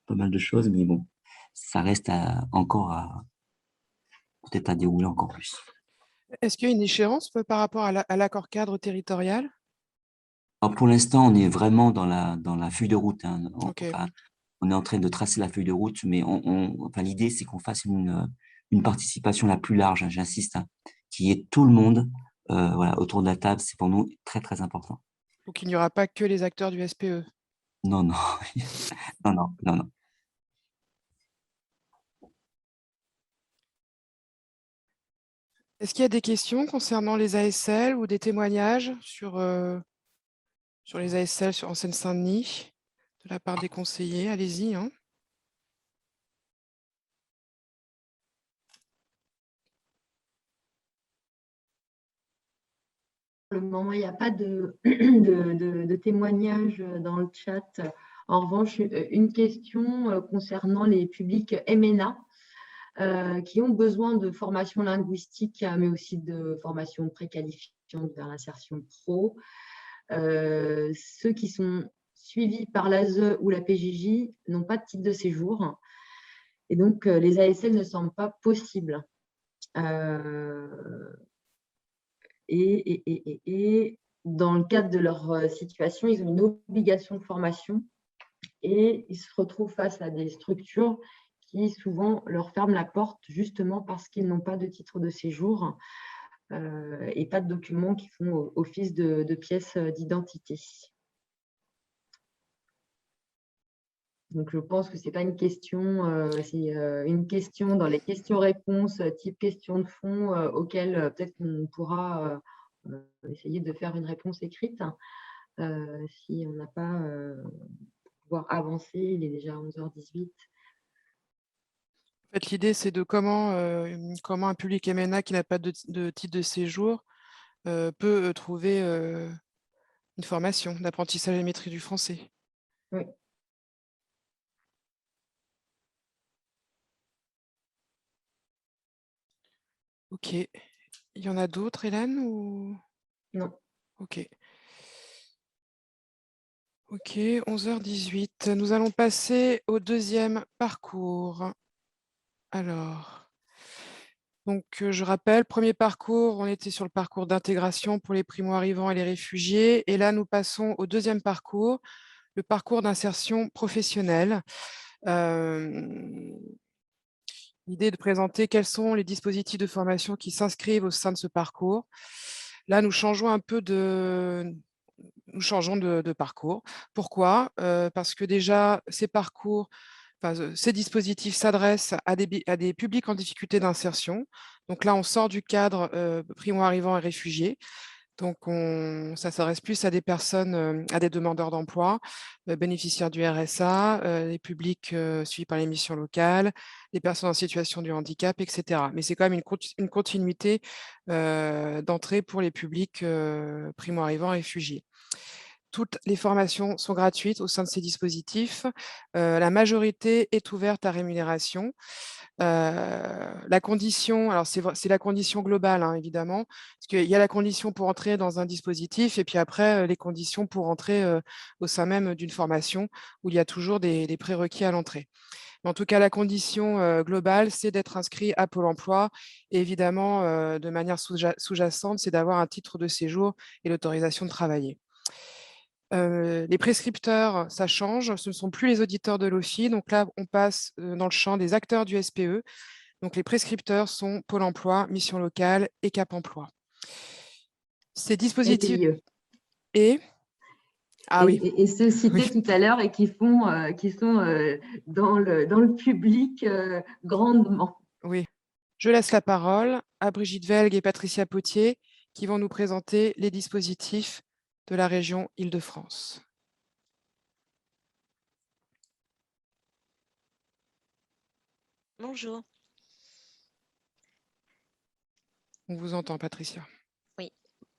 pas mal de choses, mais bon, ça reste encore peut-être à dérouler encore plus. Est-ce qu'il y a une échéance par rapport à l'accord cadre territorial? Alors pour l'instant, on est vraiment dans la feuille de route, hein. Ok. Enfin, on est en train de tracer la feuille de route, mais enfin, l'idée, c'est qu'on fasse une participation la plus large, hein, j'insiste, hein, qui est tout le monde voilà, autour de la table. C'est pour nous très, très important. Donc, il n'y aura pas que les acteurs du SPE. Non, non, non, non, non, non. Est-ce qu'il y a des questions concernant les ASL ou des témoignages sur les ASL en Seine-Saint-Denis de la part des conseillers? Allez-y, hein. Pour le moment, il n'y a pas de témoignages dans le chat. En revanche, une question concernant les publics MNA qui ont besoin de formation linguistique, mais aussi de formation préqualifiante vers l'insertion pro. Ceux qui sont suivis par l'ASE ou la PJJ n'ont pas de titre de séjour. Et donc, les ASL ne semblent pas possibles. Et dans le cadre de leur situation, ils ont une obligation de formation et ils se retrouvent face à des structures qui souvent leur ferment la porte justement parce qu'ils n'ont pas de titre de séjour et pas de documents qui font office de pièces d'identité. Donc, je pense que ce n'est pas une question, c'est une question dans les questions-réponses, type question de fond, auxquelles peut-être qu'on pourra essayer de faire une réponse écrite. Si on n'a pas pouvoir avancer, il est déjà 11h18. En fait, l'idée, c'est de comment un public MNA qui n'a pas de titre de séjour peut trouver une formation d'apprentissage et maîtrise du français. Oui. Ok. Il y en a d'autres, Hélène, ou... Non. Ok. Ok, 11h18. Nous allons passer au deuxième parcours. Alors, donc je rappelle, premier parcours, on était sur le parcours d'intégration pour les primo-arrivants et les réfugiés. Et là, nous passons au deuxième parcours, le parcours d'insertion professionnelle. L'idée est de présenter quels sont les dispositifs de formation qui s'inscrivent au sein de ce parcours. Là, nous changeons un peu nous changeons de parcours. Pourquoi? Parce que déjà, ces dispositifs s'adressent à des publics en difficulté d'insertion, Donc là, on sort du cadre primo-arrivants et réfugiés. Donc, ça s'adresse plus à des personnes, à des demandeurs d'emploi, bénéficiaires du RSA, les publics suivis par les missions locales, les personnes en situation de handicap, etc. Mais c'est quand même une continuité d'entrée pour les publics primo-arrivants et réfugiés. Toutes les formations sont gratuites au sein de ces dispositifs. La majorité est ouverte à rémunération. La condition, alors c'est la condition globale, hein, évidemment, parce qu'il y a la condition pour entrer dans un dispositif et puis après, les conditions pour entrer au sein même d'une formation où il y a toujours des prérequis à l'entrée. Mais en tout cas, la condition globale, c'est d'être inscrit à Pôle emploi et évidemment, de manière sous-jacente, c'est d'avoir un titre de séjour et l'autorisation de travailler. Les prescripteurs, ça change, ce ne sont plus les auditeurs de l'OFII. Donc là, on passe dans le champ des acteurs du SPE. Donc les prescripteurs sont Pôle emploi, Mission locale et Cap emploi. Ces dispositifs FIE. et... Ah oui, Et ceux cités oui. tout à l'heure et qui sont dans le public grandement. Oui. Je laisse la parole à Brigitte Velg et Patricia Potier qui vont nous présenter les dispositifs de la région Île-de-France. Bonjour. On vous entend, Patricia. Oui,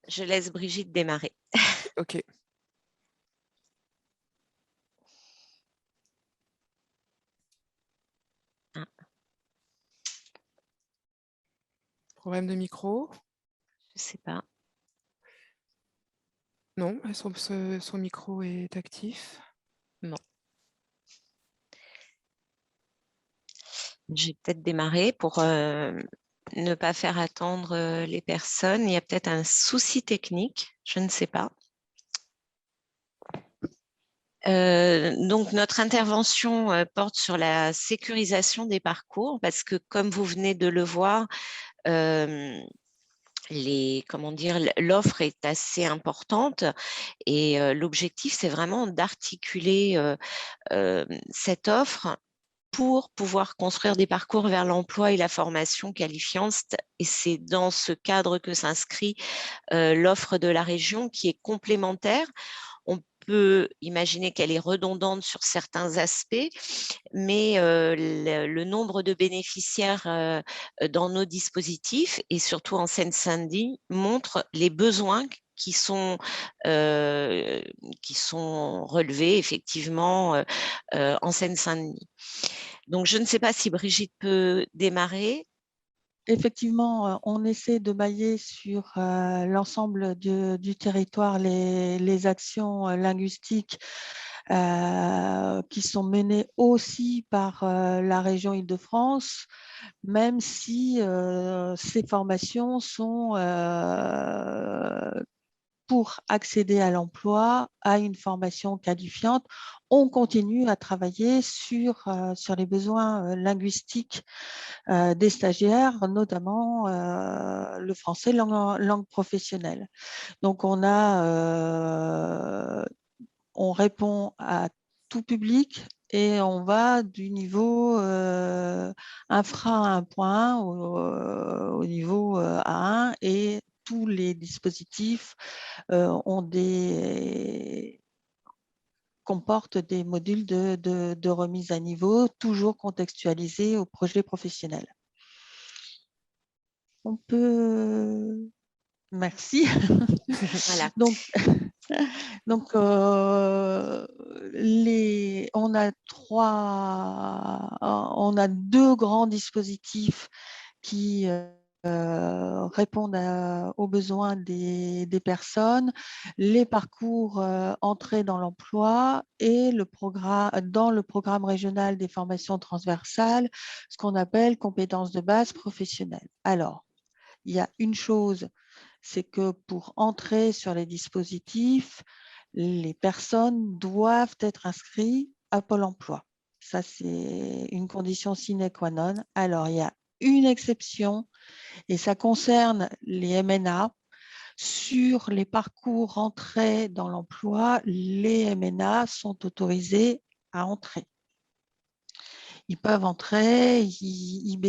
je laisse Brigitte démarrer. OK. Ah. Problème de micro? Je ne sais pas. Non, son micro est actif. Bon. Je vais peut-être démarrer pour ne pas faire attendre les personnes. Il y a peut-être un souci technique, je ne sais pas. Donc, notre intervention porte sur la sécurisation des parcours parce que, comme vous venez de le voir, l'offre est assez importante et l'objectif, c'est vraiment d'articuler cette offre pour pouvoir construire des parcours vers l'emploi et la formation qualifiante. Et c'est dans ce cadre que s'inscrit l'offre de la région qui est complémentaire. On peut imaginer qu'elle est redondante sur certains aspects, mais le nombre de bénéficiaires dans nos dispositifs et surtout en Seine-Saint-Denis montre les besoins qui sont relevés effectivement en Seine-Saint-Denis. Donc, je ne sais pas si Brigitte peut démarrer. Effectivement, on essaie de mailler sur l'ensemble du territoire les actions linguistiques qui sont menées aussi par la région Île-de-France, même si ces formations sont pour accéder à l'emploi, à une formation qualifiante. On continue à travailler sur les besoins linguistiques des stagiaires, notamment le français langue professionnelle. Donc, on répond à tout public et on va du niveau infra 1.1 au niveau A1 et tous les dispositifs comportent des modules de remise à niveau, toujours contextualisés au projet professionnel. On peut... Merci. Voilà. Donc on a deux grands dispositifs qui répondent aux besoins des personnes, les parcours entrée dans l'emploi et dans le programme régional des formations transversales, ce qu'on appelle compétences de base professionnelles. Alors, il y a une chose, c'est que pour entrer sur les dispositifs, les personnes doivent être inscrites à Pôle emploi. Ça, c'est une condition sine qua non. Alors, il y a une exception et ça concerne les MNA. Sur les parcours entrée dans l'emploi, les MNA sont autorisés à entrer. ils peuvent entrer, ils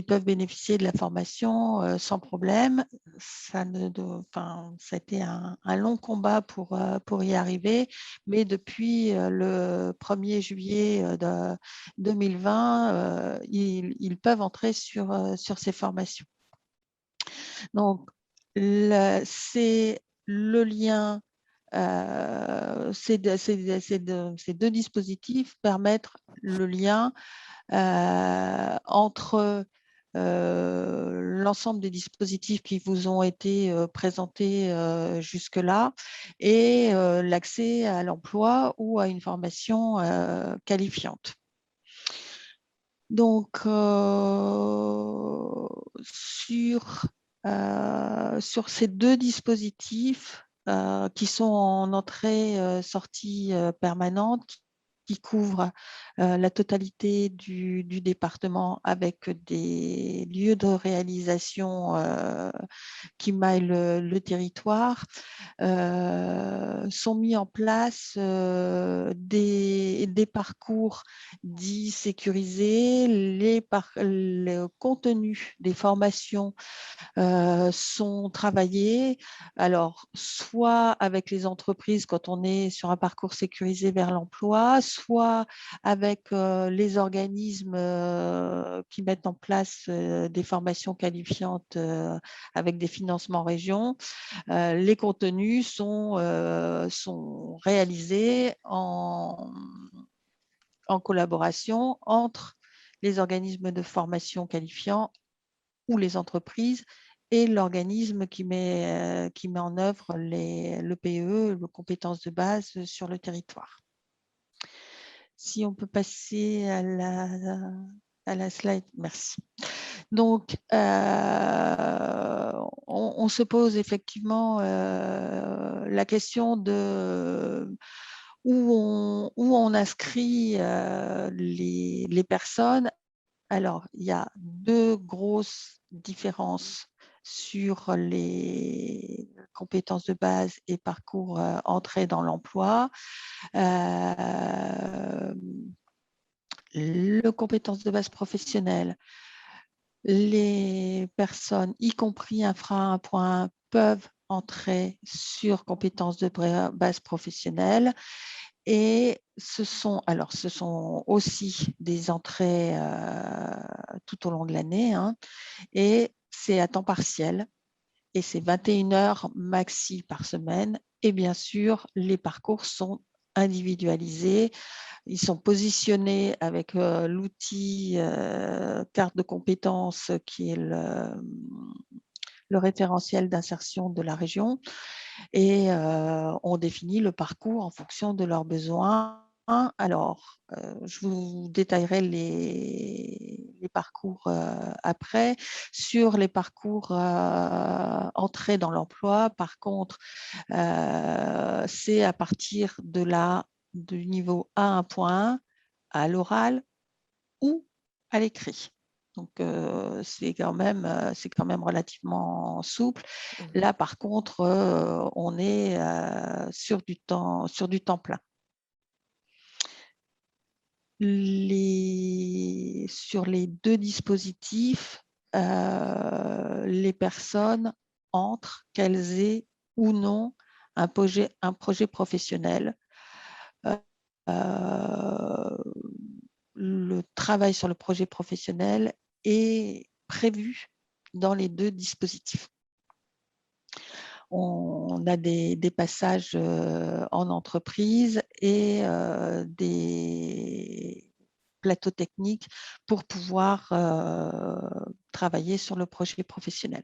peuvent bénéficier de la formation sans problème. Ça a été un long combat pour y arriver, mais depuis le 1er juillet 2020, ils peuvent entrer sur ces formations. Donc, c'est le lien. Ces deux dispositifs permettent le lien entre l'ensemble des dispositifs qui vous ont été présentés jusque-là et l'accès à l'emploi ou à une formation qualifiante. Donc, sur ces deux dispositifs qui sont en entrée-sortie permanente, qui couvrent la totalité du département avec des lieux de réalisation qui maillent le territoire, sont mis en place des parcours dits sécurisés. Le contenu des formations sont travaillés, alors soit avec les entreprises quand on est sur un parcours sécurisé vers l'emploi, soit avec les organismes qui mettent en place des formations qualifiantes avec des financements région. Les contenus sont réalisés en collaboration entre les organismes de formation qualifiants ou les entreprises et l'organisme qui met en œuvre le PE, les compétences de base sur le territoire. Si on peut passer à la slide, merci. Donc, on se pose effectivement la question de où on inscrit les personnes. Alors, il y a deux grosses différences sur les compétences de base et parcours entrée dans l'emploi. Le compétences de base professionnelle, les personnes, y compris infra 1.1, peuvent entrer sur compétences de base professionnelle. Et ce sont aussi des entrées tout au long de l'année, hein, et c'est à temps partiel et c'est 21 heures maxi par semaine. Et bien sûr, les parcours sont individualisés. Ils sont positionnés avec l'outil carte de compétences qui est le référentiel d'insertion de la région. Et on définit le parcours en fonction de leurs besoins. Alors, je vous détaillerai les parcours après. Sur les parcours entrée dans l'emploi, par contre, c'est à partir du niveau A1.1 à l'oral ou à l'écrit. Donc, c'est quand même relativement souple. Là, par contre, on est sur du temps plein. Sur les deux dispositifs, les personnes entrent, qu'elles aient ou non un projet professionnel. Le travail sur le projet professionnel est prévu dans les deux dispositifs. On a des passages en entreprise et des plateaux techniques pour pouvoir travailler sur le projet professionnel.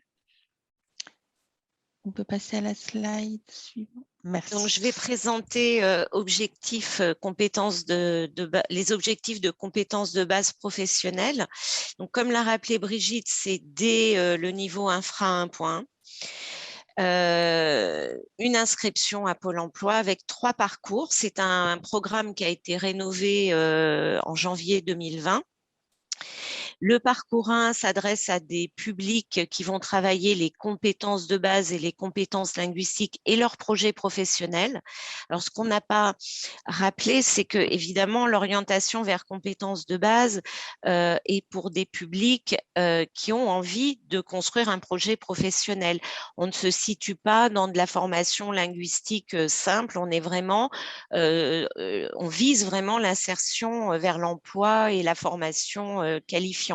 On peut passer à la slide suivante. Merci. Donc, je vais présenter les objectifs de compétences de base professionnelle. Donc, comme l'a rappelé Brigitte, c'est dès le niveau infra 1.1. Une inscription à Pôle emploi avec 3 parcours. C'est un programme qui a été rénové en janvier 2020. Le parcours 1 s'adresse à des publics qui vont travailler les compétences de base et les compétences linguistiques et leurs projets professionnels. Alors, ce qu'on n'a pas rappelé, c'est que, évidemment, l'orientation vers compétences de base est pour des publics qui ont envie de construire un projet professionnel. On ne se situe pas dans de la formation linguistique simple, on est vraiment, on vise vraiment l'insertion vers l'emploi et la formation qualifiante.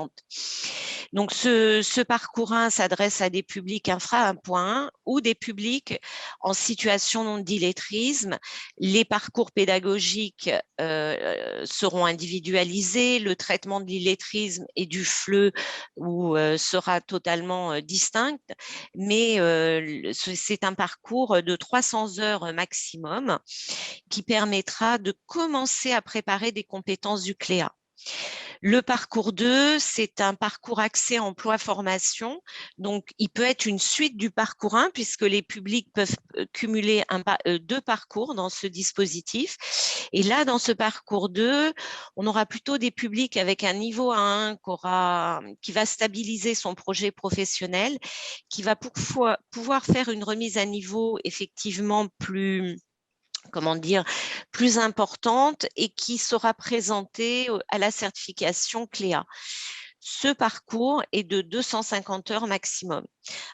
Donc, ce parcours 1 s'adresse à des publics infra 1.1 ou des publics en situation d'illettrisme. Les parcours pédagogiques seront individualisés, le traitement de l'illettrisme et du FLE sera totalement distinct, mais c'est un parcours de 300 heures maximum qui permettra de commencer à préparer des compétences du CLEA. Le parcours 2, c'est un parcours accès emploi-formation. Donc, il peut être une suite du parcours 1 puisque les publics peuvent cumuler deux parcours dans ce dispositif. Et là, dans ce parcours 2, on aura plutôt des publics avec un niveau A1 qui va stabiliser son projet professionnel, qui va pouvoir faire une remise à niveau effectivement plus importante et qui sera présentée à la certification CLEA. Ce parcours est de 250 heures maximum.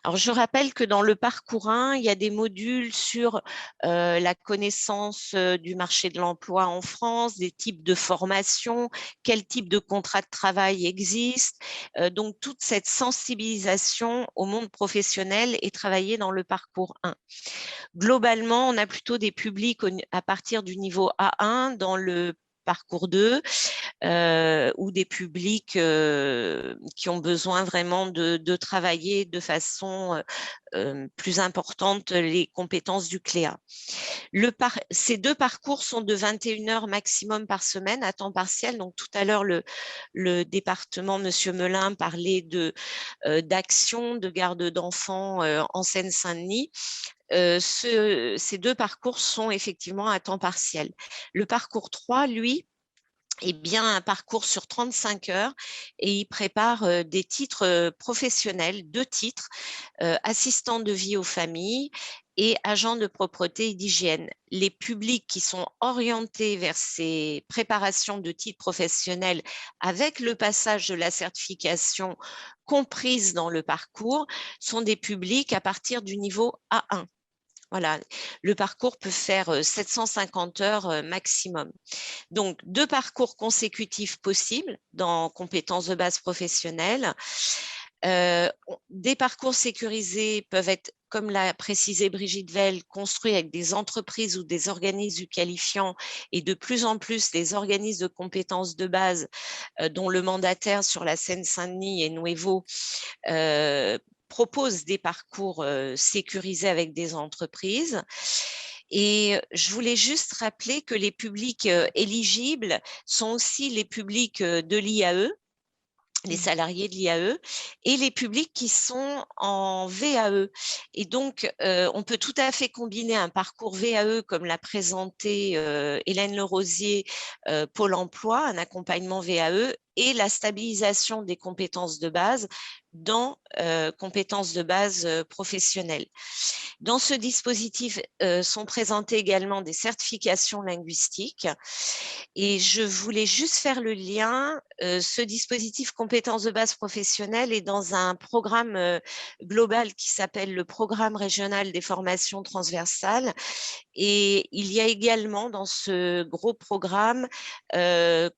Alors, je rappelle que dans le parcours 1, il y a des modules sur la connaissance du marché de l'emploi en France, des types de formation, quel type de contrat de travail existe. Donc, toute cette sensibilisation au monde professionnel est travaillée dans le parcours 1. Globalement, on a plutôt des publics à partir du niveau A1 dans le parcours 2 ou des publics qui ont besoin vraiment de travailler de façon plus importante les compétences du CLEA. Ces deux parcours sont de 21 heures maximum par semaine à temps partiel. Donc, tout à l'heure, le département, M. Melin, parlait d'action de garde d'enfants en Seine-Saint-Denis. Ces deux parcours sont effectivement à temps partiel. Le parcours 3, lui, est bien un parcours sur 35 heures et il prépare des titres professionnels, 2 titres, assistant de vie aux familles et agent de propreté et d'hygiène. Les publics qui sont orientés vers ces préparations de titres professionnels avec le passage de la certification comprise dans le parcours sont des publics à partir du niveau A1. Voilà, le parcours peut faire 750 heures maximum. Donc, 2 parcours consécutifs possibles dans compétences de base professionnelles. Des parcours sécurisés peuvent être, comme l'a précisé Brigitte Veil, construits avec des entreprises ou des organismes qualifiants et de plus en plus des organismes de compétences de base dont le mandataire sur la Seine-Saint-Denis et Nuevo propose des parcours sécurisés avec des entreprises. Et je voulais juste rappeler que les publics éligibles sont aussi les publics de l'IAE, les salariés de l'IAE, et les publics qui sont en VAE. Et donc, on peut tout à fait combiner un parcours VAE, comme l'a présenté Hélène Lerosier, Pôle emploi, un accompagnement VAE, et la stabilisation des compétences de base dans compétences de base professionnelles. Dans ce dispositif sont présentées également des certifications linguistiques et je voulais juste faire le lien. Ce dispositif compétences de base professionnelles est dans un programme global qui s'appelle le Programme régional des formations transversales et il y a également dans ce gros programme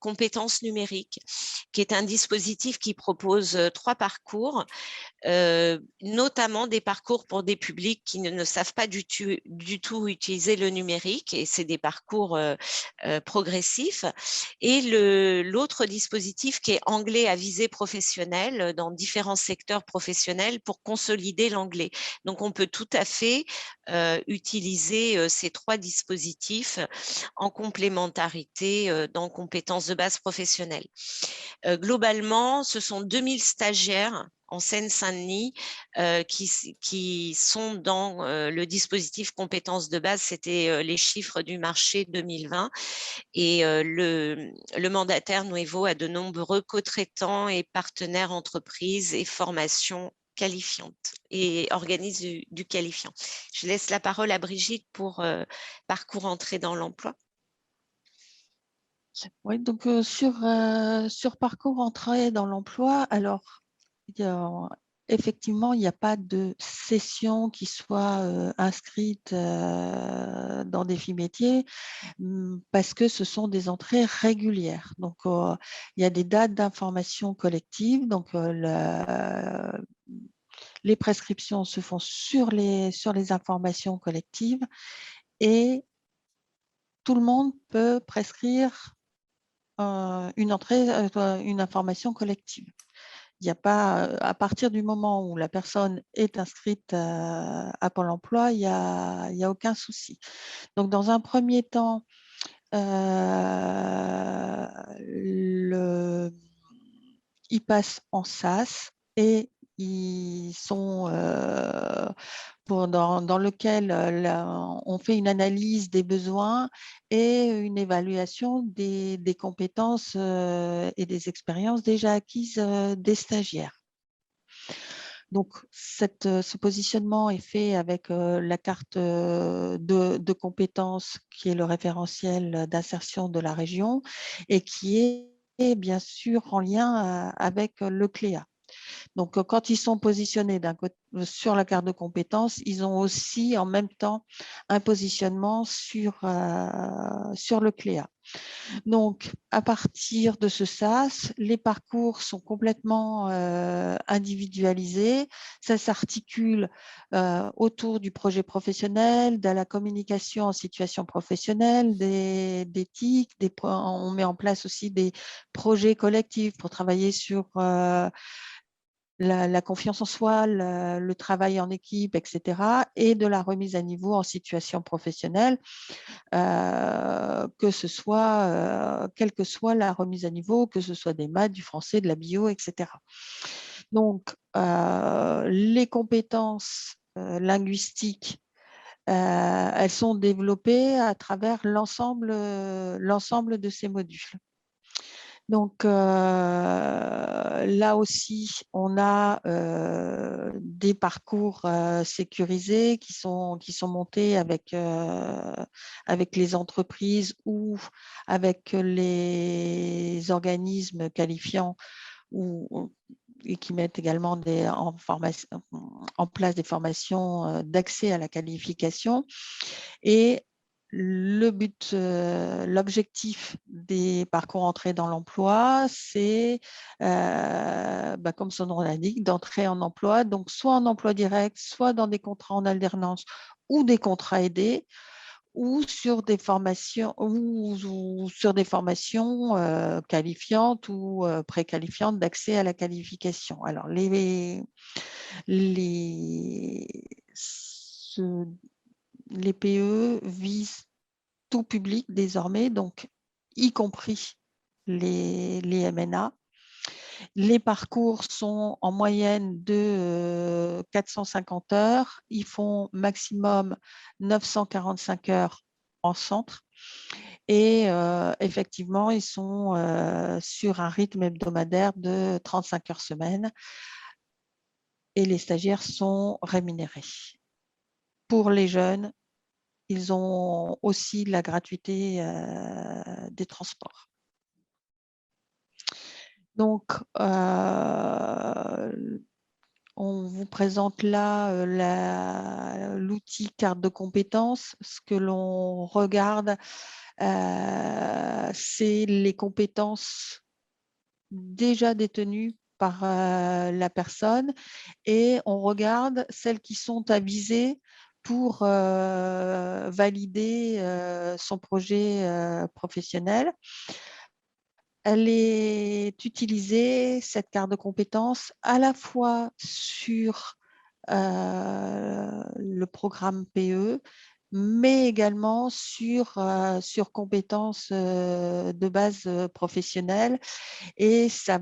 compétences numériques qui est un dispositif qui propose 3 parcours, notamment des parcours pour des publics qui ne savent pas du tout utiliser le numérique et c'est des parcours progressifs. Et l'autre dispositif qui est anglais à visée professionnelle dans différents secteurs professionnels pour consolider l'anglais. Donc, on peut tout à fait utiliser ces 3 dispositifs en complémentarité dans compétences de base professionnelle. Globalement, ce sont 2000 stagiaires en Seine-Saint-Denis qui sont dans le dispositif compétences de base. C'était les chiffres du marché 2020. Et le mandataire Nuevo a de nombreux co-traitants et partenaires entreprises et formations qualifiantes et organise du qualifiant. Je laisse la parole à Brigitte pour parcours entrée dans l'emploi. Oui, donc sur parcours entrée dans l'emploi, alors effectivement, il n'y a pas de session qui soit inscrite dans Défi Métiers parce que ce sont des entrées régulières. Donc, il y a des dates d'information collective. Donc, les prescriptions se font sur les informations collectives et tout le monde peut prescrire une information collective. Il n'y a pas, à partir du moment où la personne est inscrite à Pôle emploi, il n'y a aucun souci. Donc, dans un premier temps, ils passent en SAS et ils sont dans lequel on fait une analyse des besoins et une évaluation des compétences et des expériences déjà acquises des stagiaires. Donc, ce positionnement est fait avec la carte de compétences qui est le référentiel d'insertion de la région et qui est bien sûr en lien avec le CLEA. Donc, quand ils sont positionnés sur la carte de compétences, ils ont aussi en même temps un positionnement sur le CLEA. Donc, à partir de ce SAS, les parcours sont complètement individualisés. Ça s'articule autour du projet professionnel, de la communication en situation professionnelle, des TIC. On met en place aussi des projets collectifs pour travailler sur la confiance en soi, le travail en équipe, etc. et de la remise à niveau en situation professionnelle, que ce soit, quelle que soit la remise à niveau, que ce soit des maths, du français, de la bio, etc. Donc, les compétences linguistiques, elles sont développées à travers l'ensemble de ces modules. Donc, là aussi, on a des parcours sécurisés qui sont montés avec les entreprises ou avec les organismes qualifiants et qui mettent également en place des formations d'accès à la qualification. Et l'objectif des parcours entrée dans l'emploi, c'est, comme son nom l'indique, d'entrer en emploi, donc soit en emploi direct, soit dans des contrats en alternance ou des contrats aidés, ou sur des formations, qualifiantes ou préqualifiantes d'accès à la qualification. Alors, les PE visent tout public désormais, donc y compris les MNA. Les parcours sont en moyenne de 450 heures. Ils font maximum 945 heures en centre. Et effectivement, ils sont sur un rythme hebdomadaire de 35 heures semaine. Et les stagiaires sont rémunérés. Pour les jeunes, ils ont aussi la gratuité des transports. Donc, on vous présente là l'outil carte de compétences. Ce que l'on regarde, c'est les compétences déjà détenues par la personne et on regarde celles qui sont avisées pour valider son projet professionnel. Elle est utilisée, cette carte de compétences, à la fois sur le programme PE, mais également sur compétences de base professionnelle. Et ça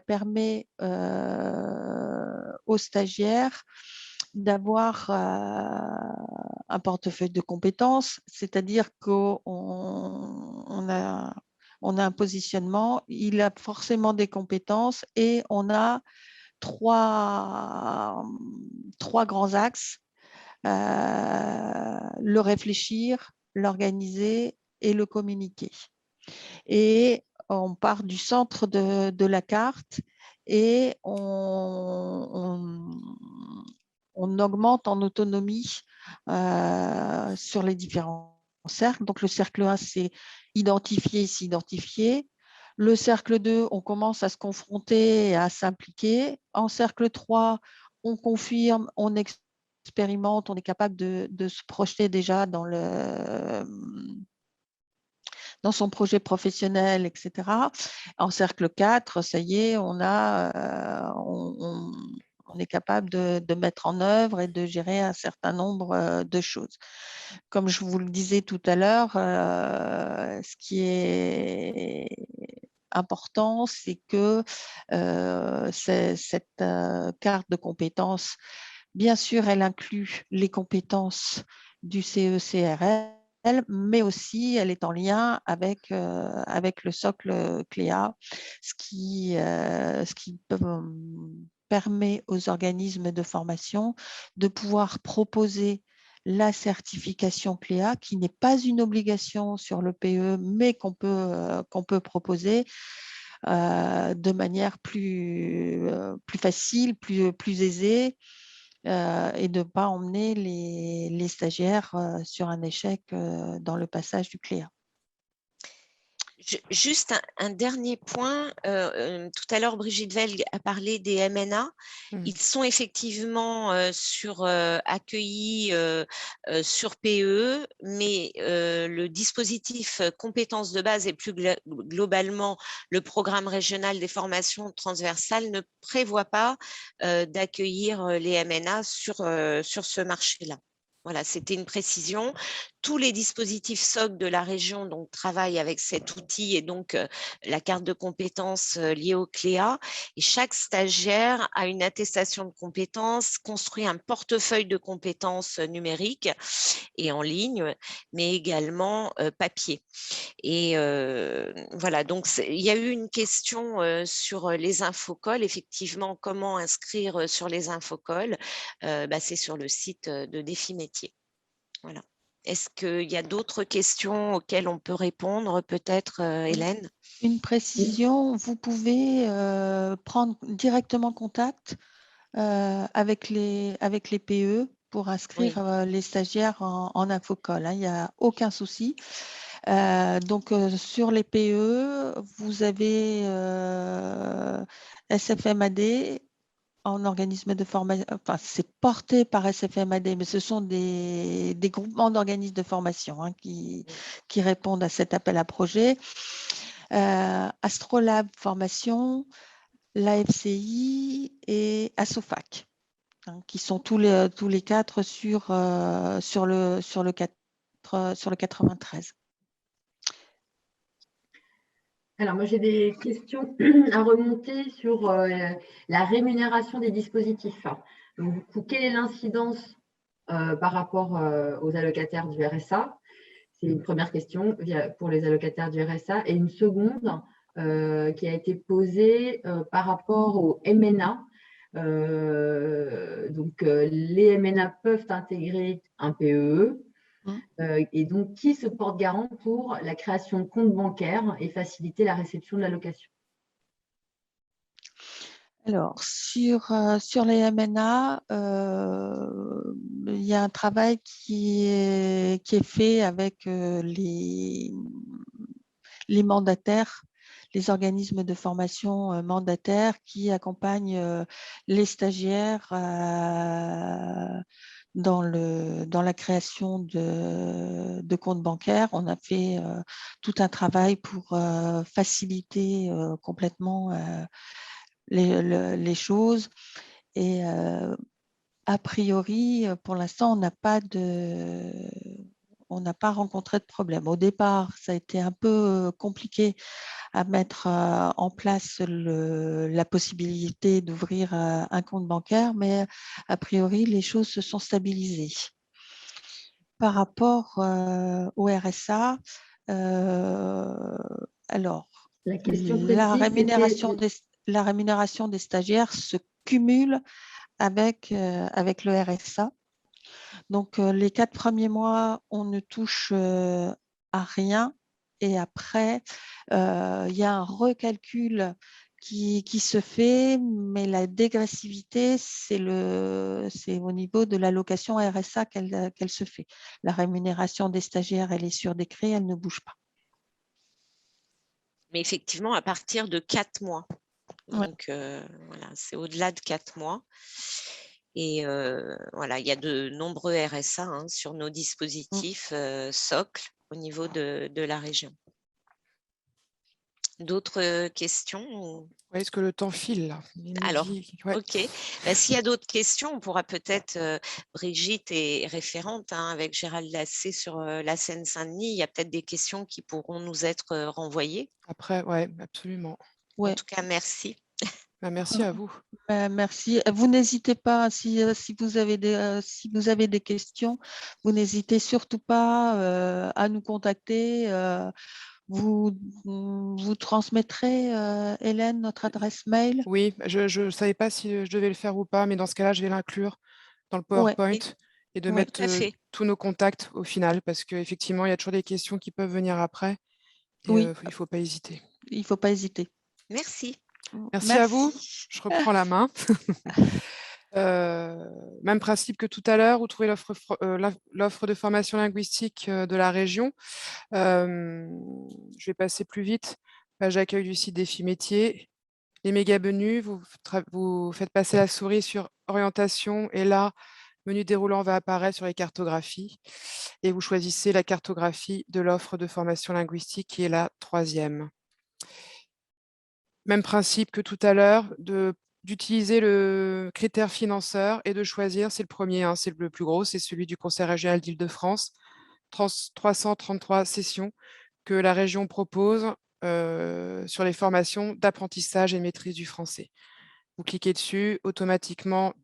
permet aux stagiaires d'avoir un portefeuille de compétences, c'est-à-dire qu'on a un positionnement, il a forcément des compétences et on a trois grands axes, le réfléchir, l'organiser et le communiquer. Et on part du centre de la carte et on augmente en autonomie sur les différents cercles. Donc, le cercle 1, c'est identifier, s'identifier. Le cercle 2, on commence à se confronter et à s'impliquer. En cercle 3, on confirme, on expérimente, on est capable de se projeter déjà dans son projet professionnel, etc. En cercle 4, ça y est, on est capable de mettre en œuvre et de gérer un certain nombre de choses. Comme je vous le disais tout à l'heure, ce qui est important, c'est que cette carte de compétences, bien sûr, elle inclut les compétences du CE-CRL, mais aussi elle est en lien avec le socle CLEA, ce qui permet aux organismes de formation de pouvoir proposer la certification CLEA, qui n'est pas une obligation sur le PE, mais qu'on peut proposer de manière plus facile, plus aisée, et de ne pas emmener les stagiaires sur un échec dans le passage du CLEA. Juste un dernier point. Tout à l'heure, Brigitte Velg a parlé des MNA. Ils sont effectivement accueillis sur PE, mais le dispositif compétences de base et plus globalement le programme régional des formations transversales ne prévoit pas d'accueillir les MNA sur ce marché-là. Voilà, c'était une précision. Tous les dispositifs SOC de la région donc, travaillent avec cet outil et donc la carte de compétences liée au CLEA. Et chaque stagiaire a une attestation de compétences, construit un portefeuille de compétences numériques et en ligne, mais également papier. Et voilà, donc il y a eu une question sur les infocols. Effectivement, comment inscrire sur les infocols? C'est sur le site de Défi Métier. Voilà. Est-ce qu'il y a d'autres questions auxquelles on peut répondre, peut-être, Hélène? Une précision, vous pouvez prendre directement contact avec les PE pour inscrire les stagiaires en infocol. Il n'y a aucun souci. Donc, sur les PE, vous avez SFMAD en organisme de formation. Enfin, c'est porté par SFMAD, mais ce sont des groupements d'organismes de formation qui répondent à cet appel à projet. Astrolab Formation, l'AFCI et Assofac, qui sont tous les quatre sur le 93. Alors, moi, j'ai des questions à remonter sur la rémunération des dispositifs. Donc, du coup, quelle est l'incidence par rapport aux allocataires du RSA? C'est une première question pour les allocataires du RSA. Et une seconde qui a été posée par rapport aux MNA. Les MNA peuvent intégrer un PEE. Et donc, qui se porte garant pour la création de comptes bancaires et faciliter la réception de l'allocation? Alors, sur les MNA, il y a un travail qui est fait avec les mandataires, les organismes de formation mandataires qui accompagnent les stagiaires dans la création de comptes bancaires. On a fait tout un travail pour faciliter complètement les choses. Et a priori, pour l'instant, on n'a pas rencontré de problème. Au départ, ça a été un peu compliqué à mettre en place la possibilité d'ouvrir un compte bancaire, mais a priori, les choses se sont stabilisées. Par rapport au RSA, alors, La question la précise, rémunération des stagiaires se cumule avec le RSA. Donc, les 4 premiers mois, on ne touche à rien. Et après, il y a un recalcul qui se fait, mais la dégressivité, c'est au niveau de l'allocation RSA qu'elle se fait. La rémunération des stagiaires, elle est sur décret, elle ne bouge pas. Mais effectivement, à partir de 4 mois. Ouais. Donc, voilà, c'est au-delà de 4 mois. Et voilà, il y a de nombreux RSA sur nos dispositifs socles au niveau de la région. D'autres questions? Est-ce que le temps file là? Alors, Ouais. ok. S'il y a d'autres questions, on pourra peut-être, Brigitte est référente avec Gérald Lassé sur la Seine-Saint-Denis. Il y a peut-être des questions qui pourront nous être renvoyées. Après, ouais, absolument. Ouais. En tout cas, merci. Merci à vous. Merci. Vous n'hésitez pas, si vous avez des questions, vous n'hésitez surtout pas à nous contacter. Vous transmettrez, Hélène, notre adresse mail? Oui, je ne savais pas si je devais le faire ou pas, mais dans ce cas-là, je vais l'inclure dans le Ouais. PowerPoint et de Ouais. mettre Tout à fait. tous nos contacts au final, parce qu'effectivement, il y a toujours des questions qui peuvent venir après. Et, Oui, il ne faut pas hésiter. il ne faut pas hésiter. Merci. Merci à vous. Merci. Je reprends la main. Même principe que tout à l'heure, vous trouvez l'offre de formation linguistique de la région. Je vais passer plus vite. Page d'accueil du site Défi Métiers. Les méga menus, vous faites passer la souris sur orientation et là, menu déroulant va apparaître sur les cartographies et vous choisissez la cartographie de l'offre de formation linguistique qui est la 3e. Même principe que tout à l'heure, d'utiliser le critère financeur et de choisir, c'est le premier, c'est le plus gros, c'est celui du Conseil régional d'Île-de-France, 333 sessions que la région propose sur les formations d'apprentissage et de maîtrise du français. Vous cliquez dessus, automatiquement,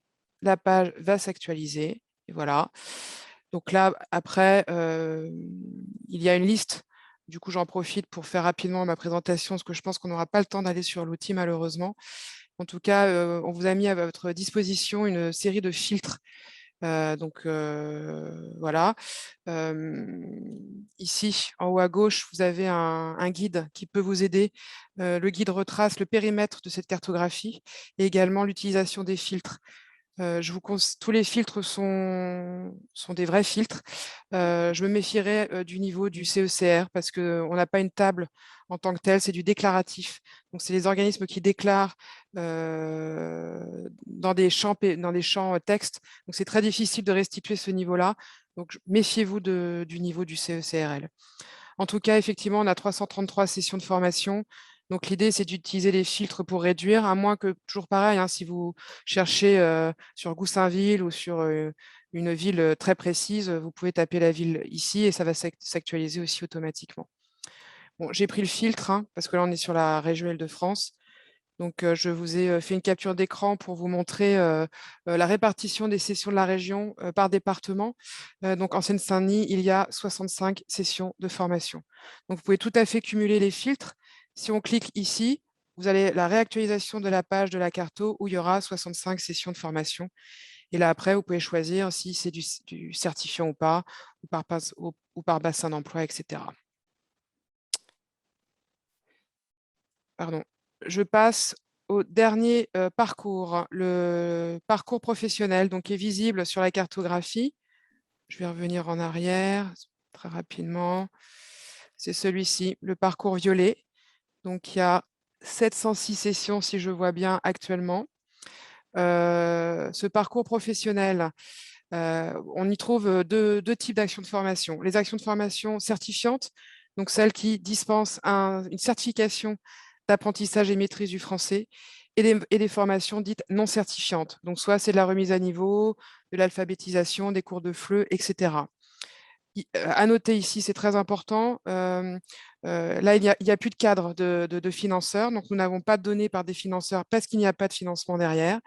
la page va s'actualiser. Et voilà. Donc là, après, il y a une liste. Du coup, j'en profite pour faire rapidement ma présentation, parce que je pense qu'on n'aura pas le temps d'aller sur l'outil, malheureusement. En tout cas, on vous a mis à votre disposition une série de filtres. Donc, voilà. Ici, en haut à gauche, vous avez un guide qui peut vous aider. Le guide retrace le périmètre de cette cartographie et également l'utilisation des filtres. Tous les filtres sont des vrais filtres. Je me méfierais du niveau du CECR parce qu'on n'a pas une table en tant que telle, c'est du déclaratif. Donc, c'est les organismes qui déclarent dans des champs texte. Donc, c'est très difficile de restituer ce niveau-là. Donc, méfiez-vous du niveau du CECRL. En tout cas, effectivement, on a 333 sessions de formation. Donc, l'idée, c'est d'utiliser les filtres pour réduire, à moins que, toujours pareil, si vous cherchez sur Goussainville ou sur une ville très précise, vous pouvez taper la ville ici et ça va s'actualiser aussi automatiquement. Bon, j'ai pris le filtre parce que là, on est sur la région Île-de-France. Donc, je vous ai fait une capture d'écran pour vous montrer la répartition des sessions de la région par département. Donc, en Seine-Saint-Denis, il y a 65 sessions de formation. Donc, vous pouvez tout à fait cumuler les filtres. Si on clique ici, vous avez la réactualisation de la page de la carto où il y aura 65 sessions de formation. Et là, après, vous pouvez choisir si c'est du certifiant ou pas, ou par bassin d'emploi, etc. Pardon. Je passe au dernier parcours, le parcours professionnel, donc qui est visible sur la cartographie. Je vais revenir en arrière très rapidement. C'est celui-ci, le parcours violet. Donc, il y a 706 sessions, si je vois bien, actuellement. Ce parcours professionnel, on y trouve deux types d'actions de formation. Les actions de formation certifiantes, donc celles qui dispensent une certification d'apprentissage et maîtrise du français. et des formations dites non certifiantes. Donc, soit c'est de la remise à niveau, de l'alphabétisation, des cours de FLE, etc. À noter ici, c'est très important, là, il n'y a plus de cadre de financeurs, donc nous n'avons pas de données par des financeurs parce qu'il n'y a pas de financement derrière.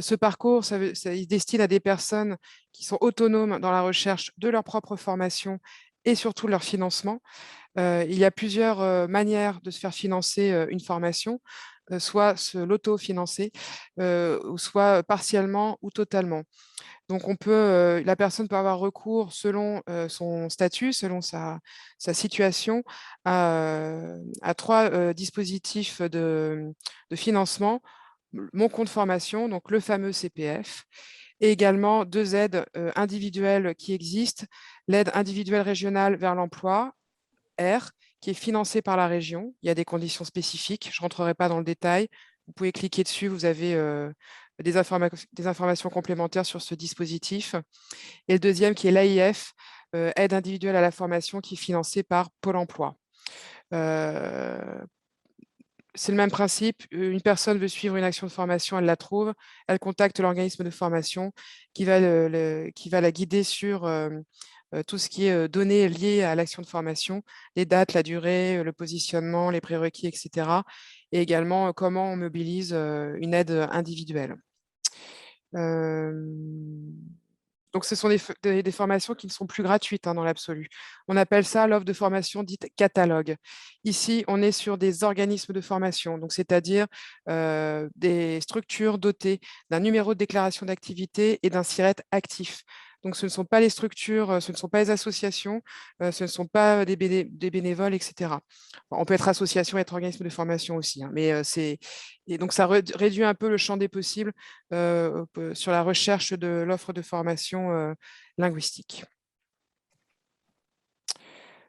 Ce parcours, il se destine à des personnes qui sont autonomes dans la recherche de leur propre formation et surtout de leur financement. Il y a plusieurs manières de se faire financer une formation, soit l'auto-financer, ou soit partiellement ou totalement. Donc, la personne peut avoir recours selon son statut, selon sa situation, à 3 dispositifs de financement. Mon compte formation, donc le fameux CPF, et également 2 aides individuelles qui existent. L'aide individuelle régionale vers l'emploi, R, qui est financée par la région. Il y a des conditions spécifiques. Je ne rentrerai pas dans le détail. Vous pouvez cliquer dessus. Vous avez des informations complémentaires sur ce dispositif. Et le deuxième, qui est l'AIF, aide individuelle à la formation, qui est financée par Pôle emploi. C'est le même principe. Une personne veut suivre une action de formation, elle la trouve, elle contacte l'organisme de formation qui va la guider sur tout ce qui est données liées à l'action de formation, les dates, la durée, le positionnement, les prérequis, etc. Et également comment on mobilise une aide individuelle. Donc, ce sont des formations qui ne sont plus gratuites dans l'absolu. On appelle ça l'offre de formation dite catalogue. Ici, on est sur des organismes de formation, donc c'est-à-dire des structures dotées d'un numéro de déclaration d'activité et d'un SIRET actif. Donc, ce ne sont pas les structures, ce ne sont pas les associations, ce ne sont pas des bénévoles, etc. On peut être association et être organisme de formation aussi, hein, mais et donc ça réduit un peu le champ des possibles sur la recherche de l'offre de formation linguistique.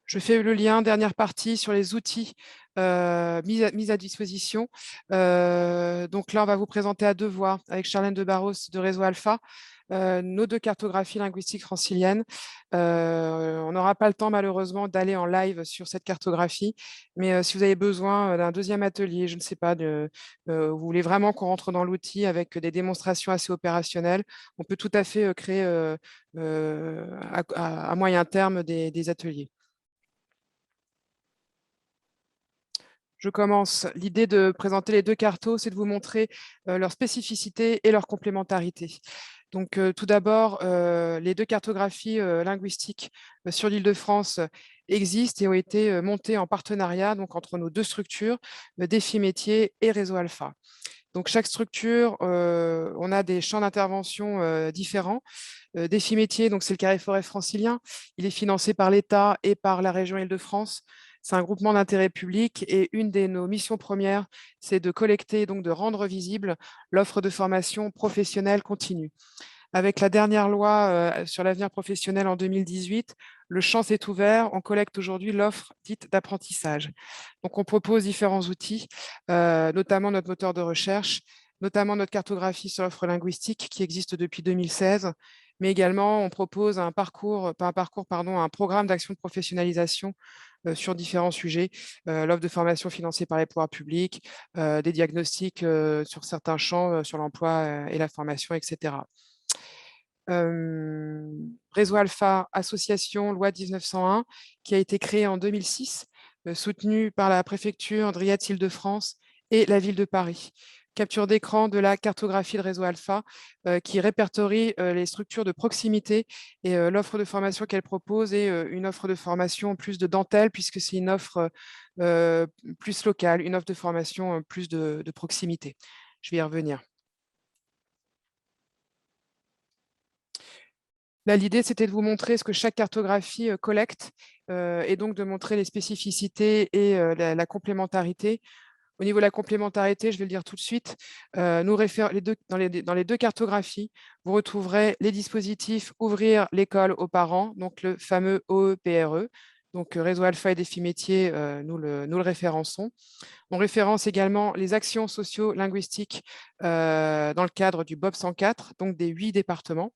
Je fais le lien, dernière partie, sur les outils mis à disposition. Donc là, on va vous présenter à 2 voix avec Charlène de Barros de Réseau Alpha, nos 2 cartographies linguistiques franciliennes. On n'aura pas le temps, malheureusement, d'aller en live sur cette cartographie, mais si vous avez besoin d'un 2e atelier, je ne sais pas, vous voulez vraiment qu'on rentre dans l'outil avec des démonstrations assez opérationnelles, on peut tout à fait créer à moyen terme des ateliers. Je commence. L'idée de présenter les 2 cartos, c'est de vous montrer leurs spécificités et leur complémentarité. Donc, tout d'abord, les 2 cartographies linguistiques sur l'Île-de-France existent et ont été montées en partenariat donc, entre nos 2 structures, Défi Métier et Réseau Alpha. Donc, chaque structure, on a des champs d'intervention différents. Défi Métier, donc c'est le carré forêt francilien. Il est financé par l'État et par la région Île-de-France. C'est un groupement d'intérêt public et une de nos missions premières, c'est de collecter, donc de rendre visible l'offre de formation professionnelle continue. Avec la dernière loi sur l'avenir professionnel en 2018, le champ s'est ouvert. On collecte aujourd'hui l'offre dite d'apprentissage. Donc, on propose différents outils, notamment notre moteur de recherche, notamment notre cartographie sur l'offre linguistique qui existe depuis 2016, mais également on propose un programme d'action de professionnalisation sur différents sujets, l'offre de formation financée par les pouvoirs publics, des diagnostics sur certains champs, sur l'emploi et la formation, etc. Réseau Alpha, association loi 1901, qui a été créée en 2006, soutenue par la préfecture d'Île-de-France et la ville de Paris. Capture d'écran de la cartographie de Réseau Alpha qui répertorie les structures de proximité et l'offre de formation qu'elle propose est une offre de formation plus de dentelle puisque c'est une offre plus locale, une offre de formation plus de proximité. Je vais y revenir. Là, l'idée, c'était de vous montrer ce que chaque cartographie collecte et donc de montrer les spécificités et la complémentarité. Au niveau de la complémentarité, je vais le dire tout de suite, dans les 2 cartographies, vous retrouverez les dispositifs Ouvrir l'école aux parents, donc le fameux OEPRE. Donc, Réseau Alpha et Défi Métier, nous le référençons. On référence également les actions socio-linguistiques dans le cadre du BOP 104, donc des 8 départements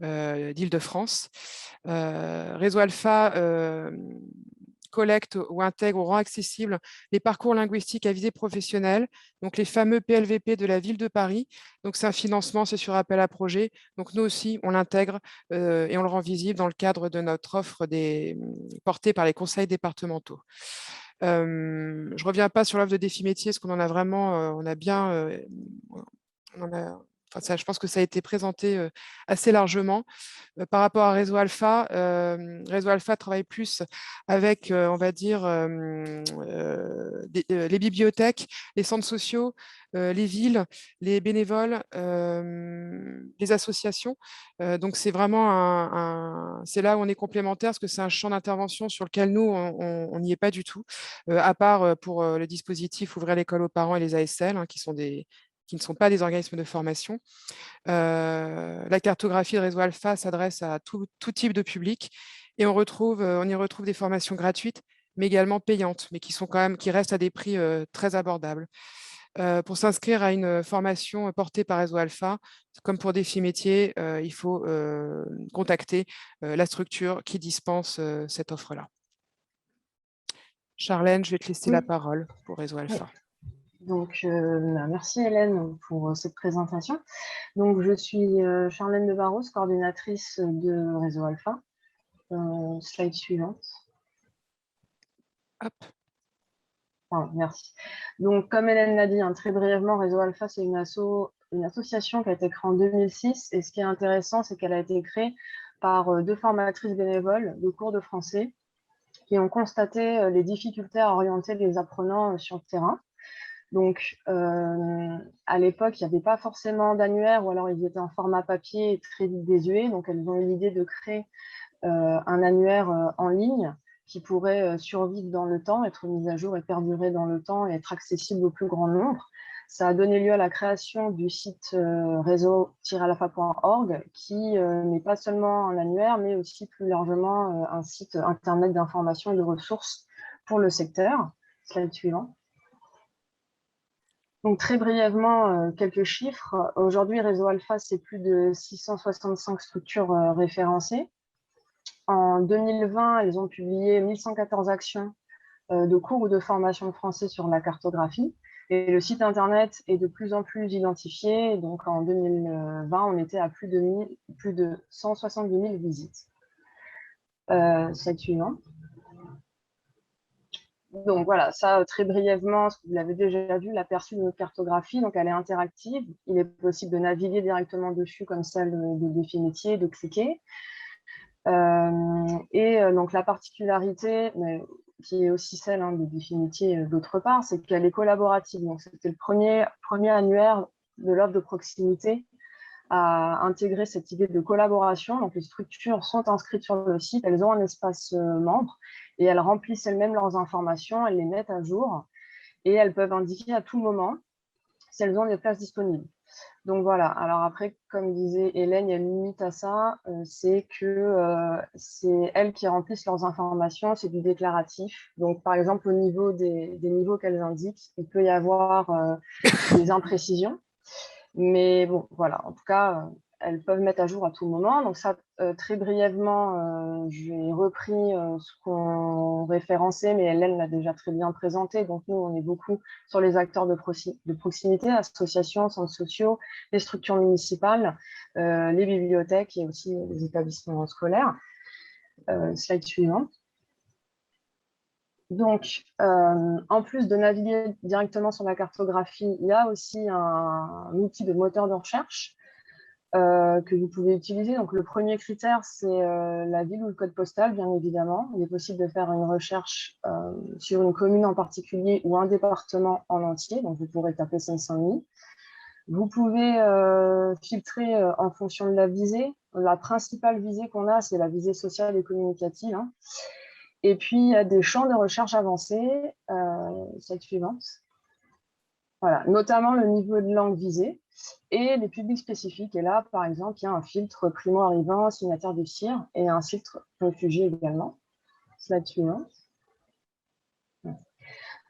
d'Île-de-France. Réseau Alpha collecte ou intègre ou rend accessible les parcours linguistiques à visée professionnelle, donc les fameux PLVP de la ville de Paris. Donc c'est un financement, c'est sur appel à projet. Donc nous aussi, on l'intègre et on le rend visible dans le cadre de notre offre portée par les conseils départementaux. Je ne reviens pas sur l'offre de défi métier, parce qu'on en a vraiment, on a bien, on en a, enfin, ça, je pense que ça a été présenté assez largement. Par rapport à Réseau Alpha travaille plus avec, on va dire, les bibliothèques, les centres sociaux, les villes, les bénévoles, les associations. Donc, c'est vraiment c'est là où on est complémentaire, parce que c'est un champ d'intervention sur lequel nous, on n'y est pas du tout, à part pour le dispositif Ouvrir l'école aux parents et les ASL, hein, qui ne sont pas des organismes de formation. La cartographie de Réseau Alpha s'adresse à tout type de public et on y retrouve des formations gratuites, mais également payantes, mais qui restent à des prix très abordables. Pour s'inscrire à une formation portée par Réseau Alpha, comme pour Défi Métier, il faut contacter la structure qui dispense cette offre-là. Charlène, je vais te laisser la parole pour Réseau Alpha. Donc, merci Hélène pour cette présentation. Donc, je suis Charlène de Barros, coordinatrice de Réseau Alpha. Slide suivante. Hop. Merci. Donc, comme Hélène l'a dit, très brièvement, Réseau Alpha, c'est une association qui a été créée en 2006. Et ce qui est intéressant, c'est qu'elle a été créée par 2 formatrices bénévoles de cours de français qui ont constaté les difficultés à orienter les apprenants sur le terrain. Donc, à l'époque, il n'y avait pas forcément d'annuaire, ou alors ils étaient en format papier et très vite désuets. Donc, elles ont eu l'idée de créer un annuaire en ligne qui pourrait survivre dans le temps, être mis à jour et perdurer dans le temps et être accessible au plus grand nombre. Ça a donné lieu à la création du site réseau-alpha.org, qui n'est pas seulement un annuaire, mais aussi plus largement un site internet d'information et de ressources pour le secteur. Slide suivant. Donc, très brièvement, quelques chiffres. Aujourd'hui, Réseau Alpha, c'est plus de 665 structures référencées. En 2020, elles ont publié 1114 actions de cours ou de formation de français sur la cartographie. Et le site Internet est de plus en plus identifié. Donc, en 2020, on était à plus de 170 000 visites. Slide suivant. Donc voilà, ça très brièvement, vous l'avez déjà vu, l'aperçu de notre cartographie, donc elle est interactive. Il est possible de naviguer directement dessus comme celle de Défi Métier, de cliquer. Donc la particularité, qui est aussi celle de Défi Métier d'autre part, c'est qu'elle est collaborative. Donc c'était le premier annuaire de l'offre de proximité à intégrer cette idée de collaboration. Donc les structures sont inscrites sur le site, elles ont un espace membre et elles remplissent elles-mêmes leurs informations, elles les mettent à jour et elles peuvent indiquer à tout moment si elles ont des places disponibles. Donc voilà, alors après, comme disait Hélène, il y a une limite à ça, c'est que c'est elles qui remplissent leurs informations, c'est du déclaratif. Donc par exemple, au niveau des niveaux qu'elles indiquent, il peut y avoir des imprécisions. Mais bon, voilà, en tout cas, elles peuvent mettre à jour à tout moment. Donc ça, très brièvement, j'ai repris ce qu'on référençait, mais Hélène l'a déjà très bien présenté. Donc nous, on est beaucoup sur les acteurs de proximité, associations, centres sociaux, les structures municipales, les bibliothèques et aussi les établissements scolaires. Slide suivante. Donc, en plus de naviguer directement sur la cartographie, il y a aussi un outil de moteur de recherche que vous pouvez utiliser. Donc, le premier critère, c'est la ville ou le code postal, bien évidemment. Il est possible de faire une recherche sur une commune en particulier ou un département en entier. Donc, vous pourrez taper Seine-Saint-Denis. Vous pouvez filtrer en fonction de la visée. La principale visée qu'on a, c'est la visée sociale et communicative. Et puis, il y a des champs de recherche avancés, cette suivante. Voilà, notamment le niveau de langue visée et les publics spécifiques. Et là, par exemple, il y a un filtre primo-arrivant, signataire du CIR et un filtre réfugié également. Slide suivante.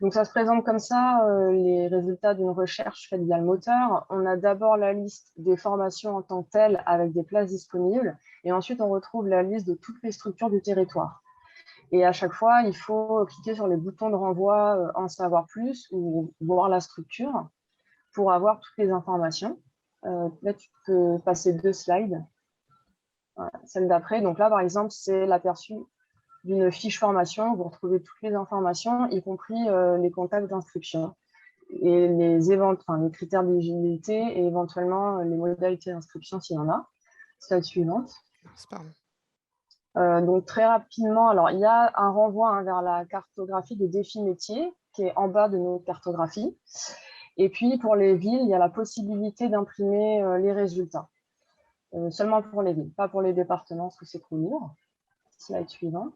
Donc, ça se présente comme ça, les résultats d'une recherche faite via le moteur. On a d'abord la liste des formations en tant que telles avec des places disponibles. Et ensuite, on retrouve la liste de toutes les structures du territoire. Et à chaque fois, il faut cliquer sur les boutons de renvoi en savoir plus ou voir la structure pour avoir toutes les informations. Là, tu peux passer 2 slides. Voilà, celle d'après. Donc là, par exemple, c'est l'aperçu d'une fiche formation. Vous retrouvez toutes les informations, y compris les contacts d'inscription et les critères d'éligibilité et éventuellement les modalités d'inscription s'il y en a. Slide suivante. Donc très rapidement, alors il y a un renvoi vers la cartographie des défis métiers qui est en bas de notre cartographie. Et puis pour les villes, il y a la possibilité d'imprimer les résultats. Seulement pour les villes, pas pour les départements parce que c'est trop lourd. Slide suivante.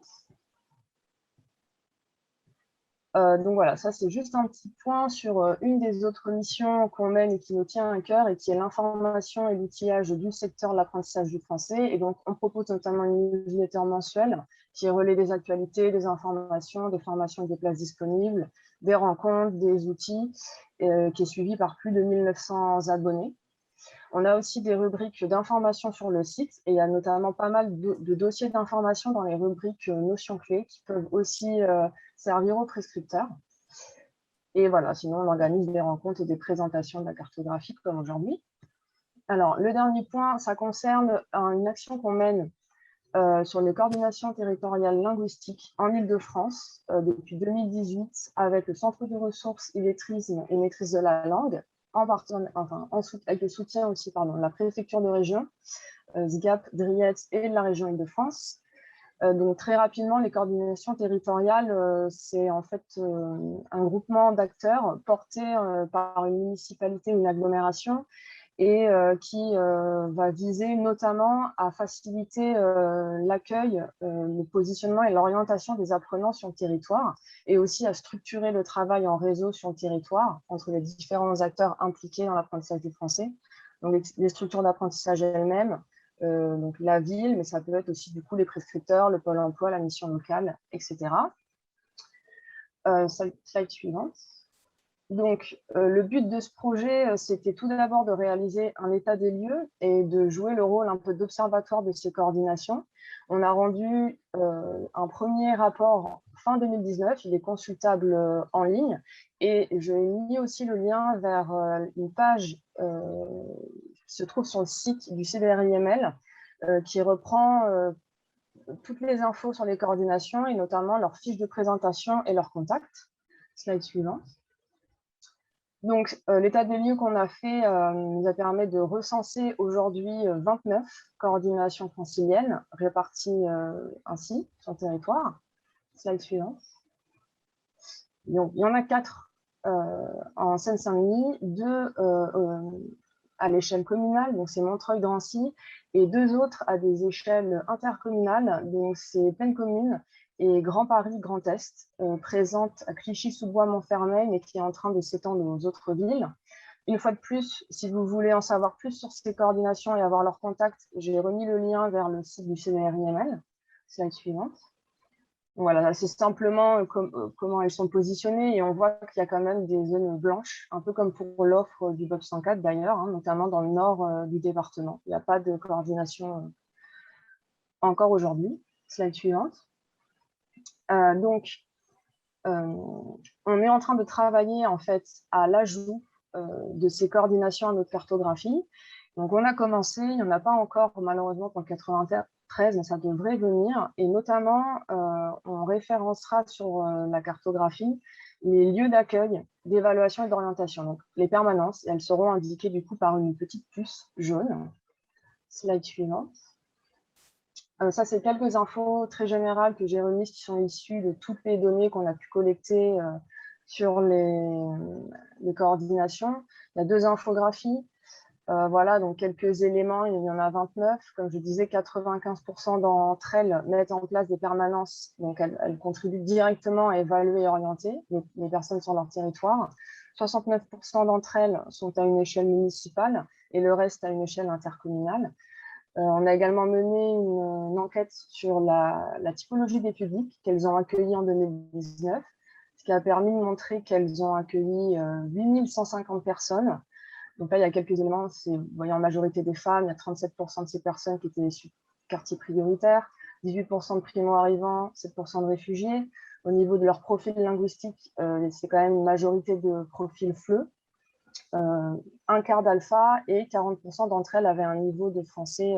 Donc voilà, ça c'est juste un petit point sur une des autres missions qu'on mène et qui nous tient à cœur et qui est l'information et l'outillage du secteur de l'apprentissage du français. Et donc on propose notamment une newsletter mensuelle qui relaie des actualités, des informations, des formations et des places disponibles, des rencontres, des outils, qui est suivie par plus de 1900 abonnés. On a aussi des rubriques d'information sur le site et il y a notamment pas mal de dossiers d'information dans les rubriques notions clés qui peuvent aussi servir aux prescripteurs. Et voilà, sinon on organise des rencontres et des présentations de la cartographie comme aujourd'hui. Alors, le dernier point, ça concerne une action qu'on mène sur les coordinations territoriales linguistiques en Île-de-France depuis 2018 avec le Centre de ressources illettrisme et maîtrise de la langue, avec le soutien aussi de la préfecture de région, SGAP, Driette et de la région Île-de-France. Donc très rapidement, les coordinations territoriales, c'est en fait un groupement d'acteurs porté par une municipalité ou une agglomération et qui va viser notamment à faciliter l'accueil, le positionnement et l'orientation des apprenants sur le territoire et aussi à structurer le travail en réseau sur le territoire entre les différents acteurs impliqués dans l'apprentissage du français. Donc les structures d'apprentissage elles-mêmes, donc la ville, mais ça peut être aussi du coup les prescripteurs, le pôle emploi, la mission locale, etc. Slide suivante. Donc, le but de ce projet, c'était tout d'abord de réaliser un état des lieux et de jouer le rôle un peu d'observatoire de ces coordinations. On a rendu un premier rapport fin 2019, il est consultable en ligne et je mis aussi le lien vers une page qui se trouve sur le site du CDRIML qui reprend toutes les infos sur les coordinations et notamment leurs fiches de présentation et leurs contacts. Slide suivante. Donc, l'état des lieux qu'on a fait nous a permis de recenser aujourd'hui 29 coordinations franciliennes réparties ainsi sur le territoire. Slide suivante. Donc, il y en a 4 en Seine-Saint-Denis, 2 à l'échelle communale, donc c'est Montreuil-Drancy, et 2 autres à des échelles intercommunales, donc c'est Plaine Commune et Grand Paris Grand Est, présente à Clichy-sous-Bois-Montfermeil, mais qui est en train de s'étendre aux autres villes. Une fois de plus, si vous voulez en savoir plus sur ces coordinations et avoir leurs contacts, j'ai remis le lien vers le site du CDRIML. Slide suivante. Voilà, c'est simplement comment elles sont positionnées et on voit qu'il y a quand même des zones blanches, un peu comme pour l'offre du BOP 104 d'ailleurs, hein, notamment dans le nord du département. Il n'y a pas de coordination encore aujourd'hui. Slide suivante. Donc, on est en train de travailler en fait à l'ajout de ces coordinations à notre cartographie. Donc, on a commencé, il n'y en a pas encore malheureusement pour le 93, mais ça devrait venir. Et notamment, on référencera sur la cartographie les lieux d'accueil, d'évaluation et d'orientation. Donc, les permanences, elles seront indiquées du coup par une petite puce jaune. Slide suivante. Ça, c'est quelques infos très générales que j'ai remises qui sont issues de toutes les données qu'on a pu collecter sur les coordinations. Il y a 2 infographies. Voilà, donc quelques éléments, il y en a 29. Comme je disais, 95% d'entre elles mettent en place des permanences. Donc, elles contribuent directement à évaluer et orienter les personnes sur leur territoire. 69% d'entre elles sont à une échelle municipale et le reste à une échelle intercommunale. On a également mené une enquête sur la typologie des publics qu'elles ont accueillis en 2019, ce qui a permis de montrer qu'elles ont accueilli 8150 personnes. Donc là, il y a quelques éléments, c'est en majorité des femmes, il y a 37% de ces personnes qui étaient issues de quartiers prioritaires, 18% de primo-arrivants, 7% de réfugiés. Au niveau de leur profil linguistique, c'est quand même une majorité de profils FLE. Un quart d'alpha et 40% d'entre elles avaient un niveau de français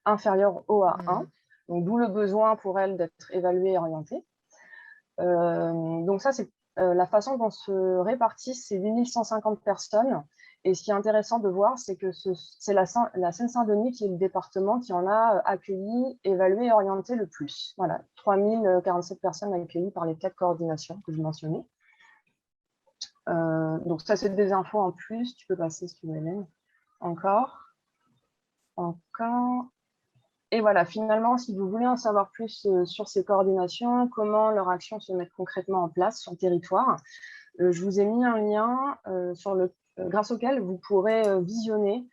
inférieur au A1. Donc, d'où le besoin pour elles d'être évaluées et orientées. Donc ça, c'est la façon dont se répartissent ces 8150 personnes. Et ce qui est intéressant de voir, c'est que c'est la Seine-Saint-Denis qui est le département qui en a accueilli, évalué et orienté le plus. Voilà, 3047 personnes accueillies par les 4 coordinations que je mentionnais. Donc ça, c'est des infos en plus. Tu peux passer si tu veux, Hélène. Encore. Et voilà, finalement, si vous voulez en savoir plus sur ces coordinations, comment leurs actions se mettent concrètement en place sur le territoire, je vous ai mis un lien grâce auquel vous pourrez visionner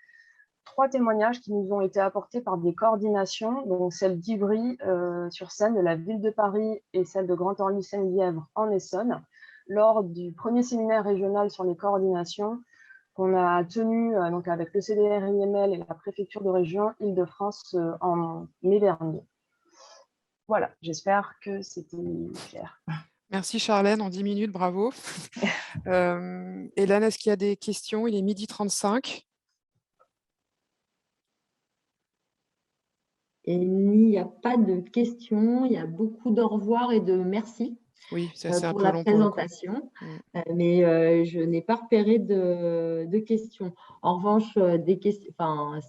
3 témoignages qui nous ont été apportés par des coordinations, donc celle d'Ivry sur Seine, de la ville de Paris, et celle de Grand-Orly-Seine-Lièvre en Essonne, lors du premier séminaire régional sur les coordinations qu'on a tenu donc avec le CDR-IML et la préfecture de région Île-de-France en mai dernier. Voilà, j'espère que c'était clair. Merci Charlène, en 10 minutes, bravo. Hélène, est-ce qu'il y a des questions? Il est 12h35. Et il n'y a pas de questions, il y a beaucoup d'au revoir et de merci. Oui, ça c'est un pour peu la long pour le coup. présentation, mais je n'ai pas repéré de questions. En revanche,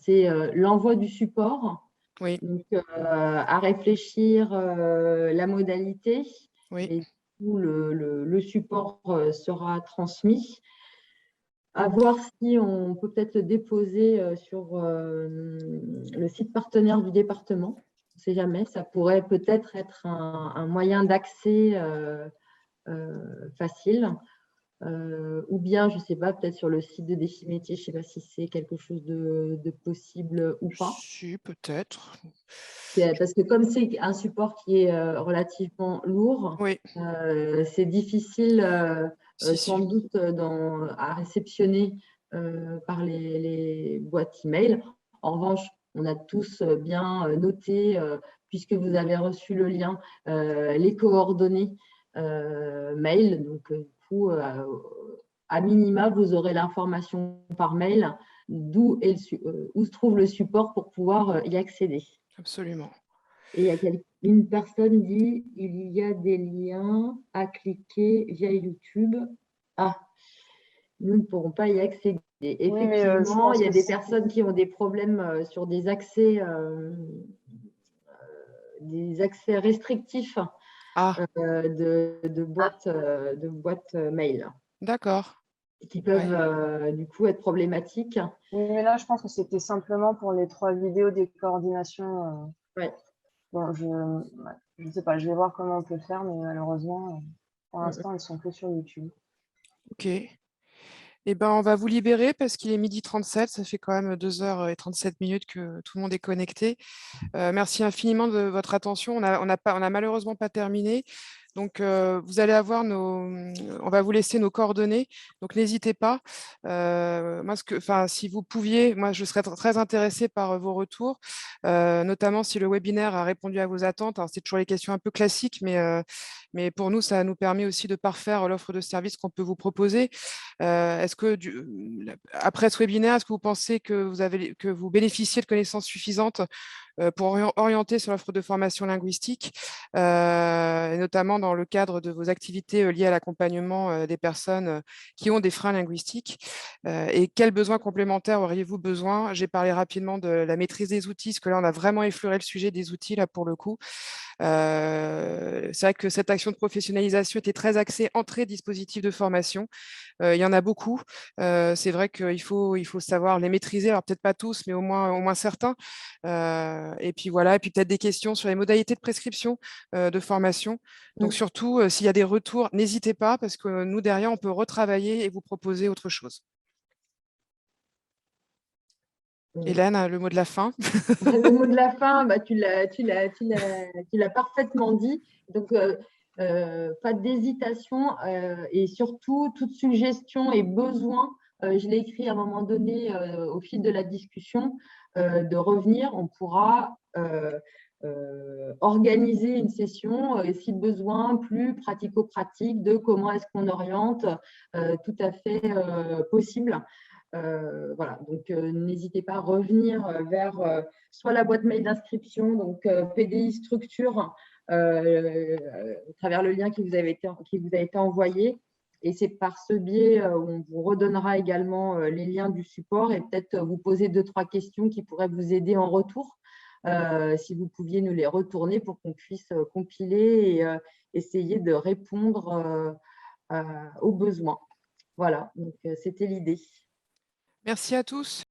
c'est l'envoi du support, oui. Donc à réfléchir la modalité, Oui. et où le support sera transmis. À voir si on peut peut-être le déposer sur le site partenaire du département. On ne sait jamais, ça pourrait peut-être être un moyen d'accès facile. Ou bien, je ne sais pas, peut-être sur le site de Défi-Métiers, je ne sais pas si c'est quelque chose de possible ou pas. Si, peut-être. Parce que comme c'est un support qui est relativement lourd, oui. C'est difficile sans si. doute à réceptionner par les boîtes email. En revanche, on a tous bien noté, puisque vous avez reçu le lien, les coordonnées mail. Donc, du coup, à minima, vous aurez l'information par mail où se trouve le support pour pouvoir y accéder. Absolument. Et une personne dit il y a des liens à cliquer via YouTube. Ah, nous ne pourrons pas y accéder. Effectivement, il y a des personnes qui ont des problèmes sur des accès restrictifs de boîtes mail. D'accord. Qui peuvent du coup être problématiques. Oui, mais là, je pense que c'était simplement pour les 3 vidéos des coordinations. Ouais. Bon, je ne sais pas, je vais voir comment on peut faire, mais malheureusement, pour l'instant, elles sont que sur YouTube. Ok. Eh ben, on va vous libérer parce qu'il est 12h37, ça fait quand même 2h37 que tout le monde est connecté. Merci infiniment de votre attention. On a malheureusement pas terminé. Donc, vous allez avoir on va vous laisser nos coordonnées. Donc, n'hésitez pas. Si vous pouviez, moi, je serais très intéressée par vos retours, notamment si le webinaire a répondu à vos attentes. Alors, c'est toujours les questions un peu classiques, mais pour nous, ça nous permet aussi de parfaire l'offre de service qu'on peut vous proposer. Est-ce que, après ce webinaire, est-ce que vous pensez que vous bénéficiez de connaissances suffisantes pour orienter sur l'offre de formation linguistique, et notamment dans le cadre de vos activités liées à l'accompagnement des personnes qui ont des freins linguistiques, et quels besoins complémentaires auriez-vous besoin? J'ai parlé rapidement de la maîtrise des outils, parce que là, on a vraiment effleuré le sujet des outils, là, pour le coup. C'est vrai que cette action de professionnalisation était très axée entrée dispositifs de formation. Il y en a beaucoup. C'est vrai qu'il faut savoir les maîtriser, alors peut-être pas tous, mais au moins certains. Et puis voilà, et puis peut-être des questions sur les modalités de prescription de formation. Donc surtout, s'il y a des retours, n'hésitez pas, parce que nous, derrière, on peut retravailler et vous proposer autre chose. Hélène, le mot de la fin. Le mot de la fin, tu l'as parfaitement dit. Donc, pas d'hésitation et surtout, toute suggestion et besoin, je l'ai écrit à un moment donné au fil de la discussion, de revenir. On pourra organiser une session, et si besoin, plus pratico-pratique de comment est-ce qu'on oriente, tout à fait possible. Voilà, donc n'hésitez pas à revenir vers soit la boîte mail d'inscription, donc PDI structure, à travers le lien qui vous a été envoyé. Et c'est par ce biais où on vous redonnera également les liens du support et peut-être vous poser 2-3 questions qui pourraient vous aider en retour. Si vous pouviez nous les retourner pour qu'on puisse compiler et essayer de répondre aux besoins. Voilà, donc c'était l'idée. Merci à tous.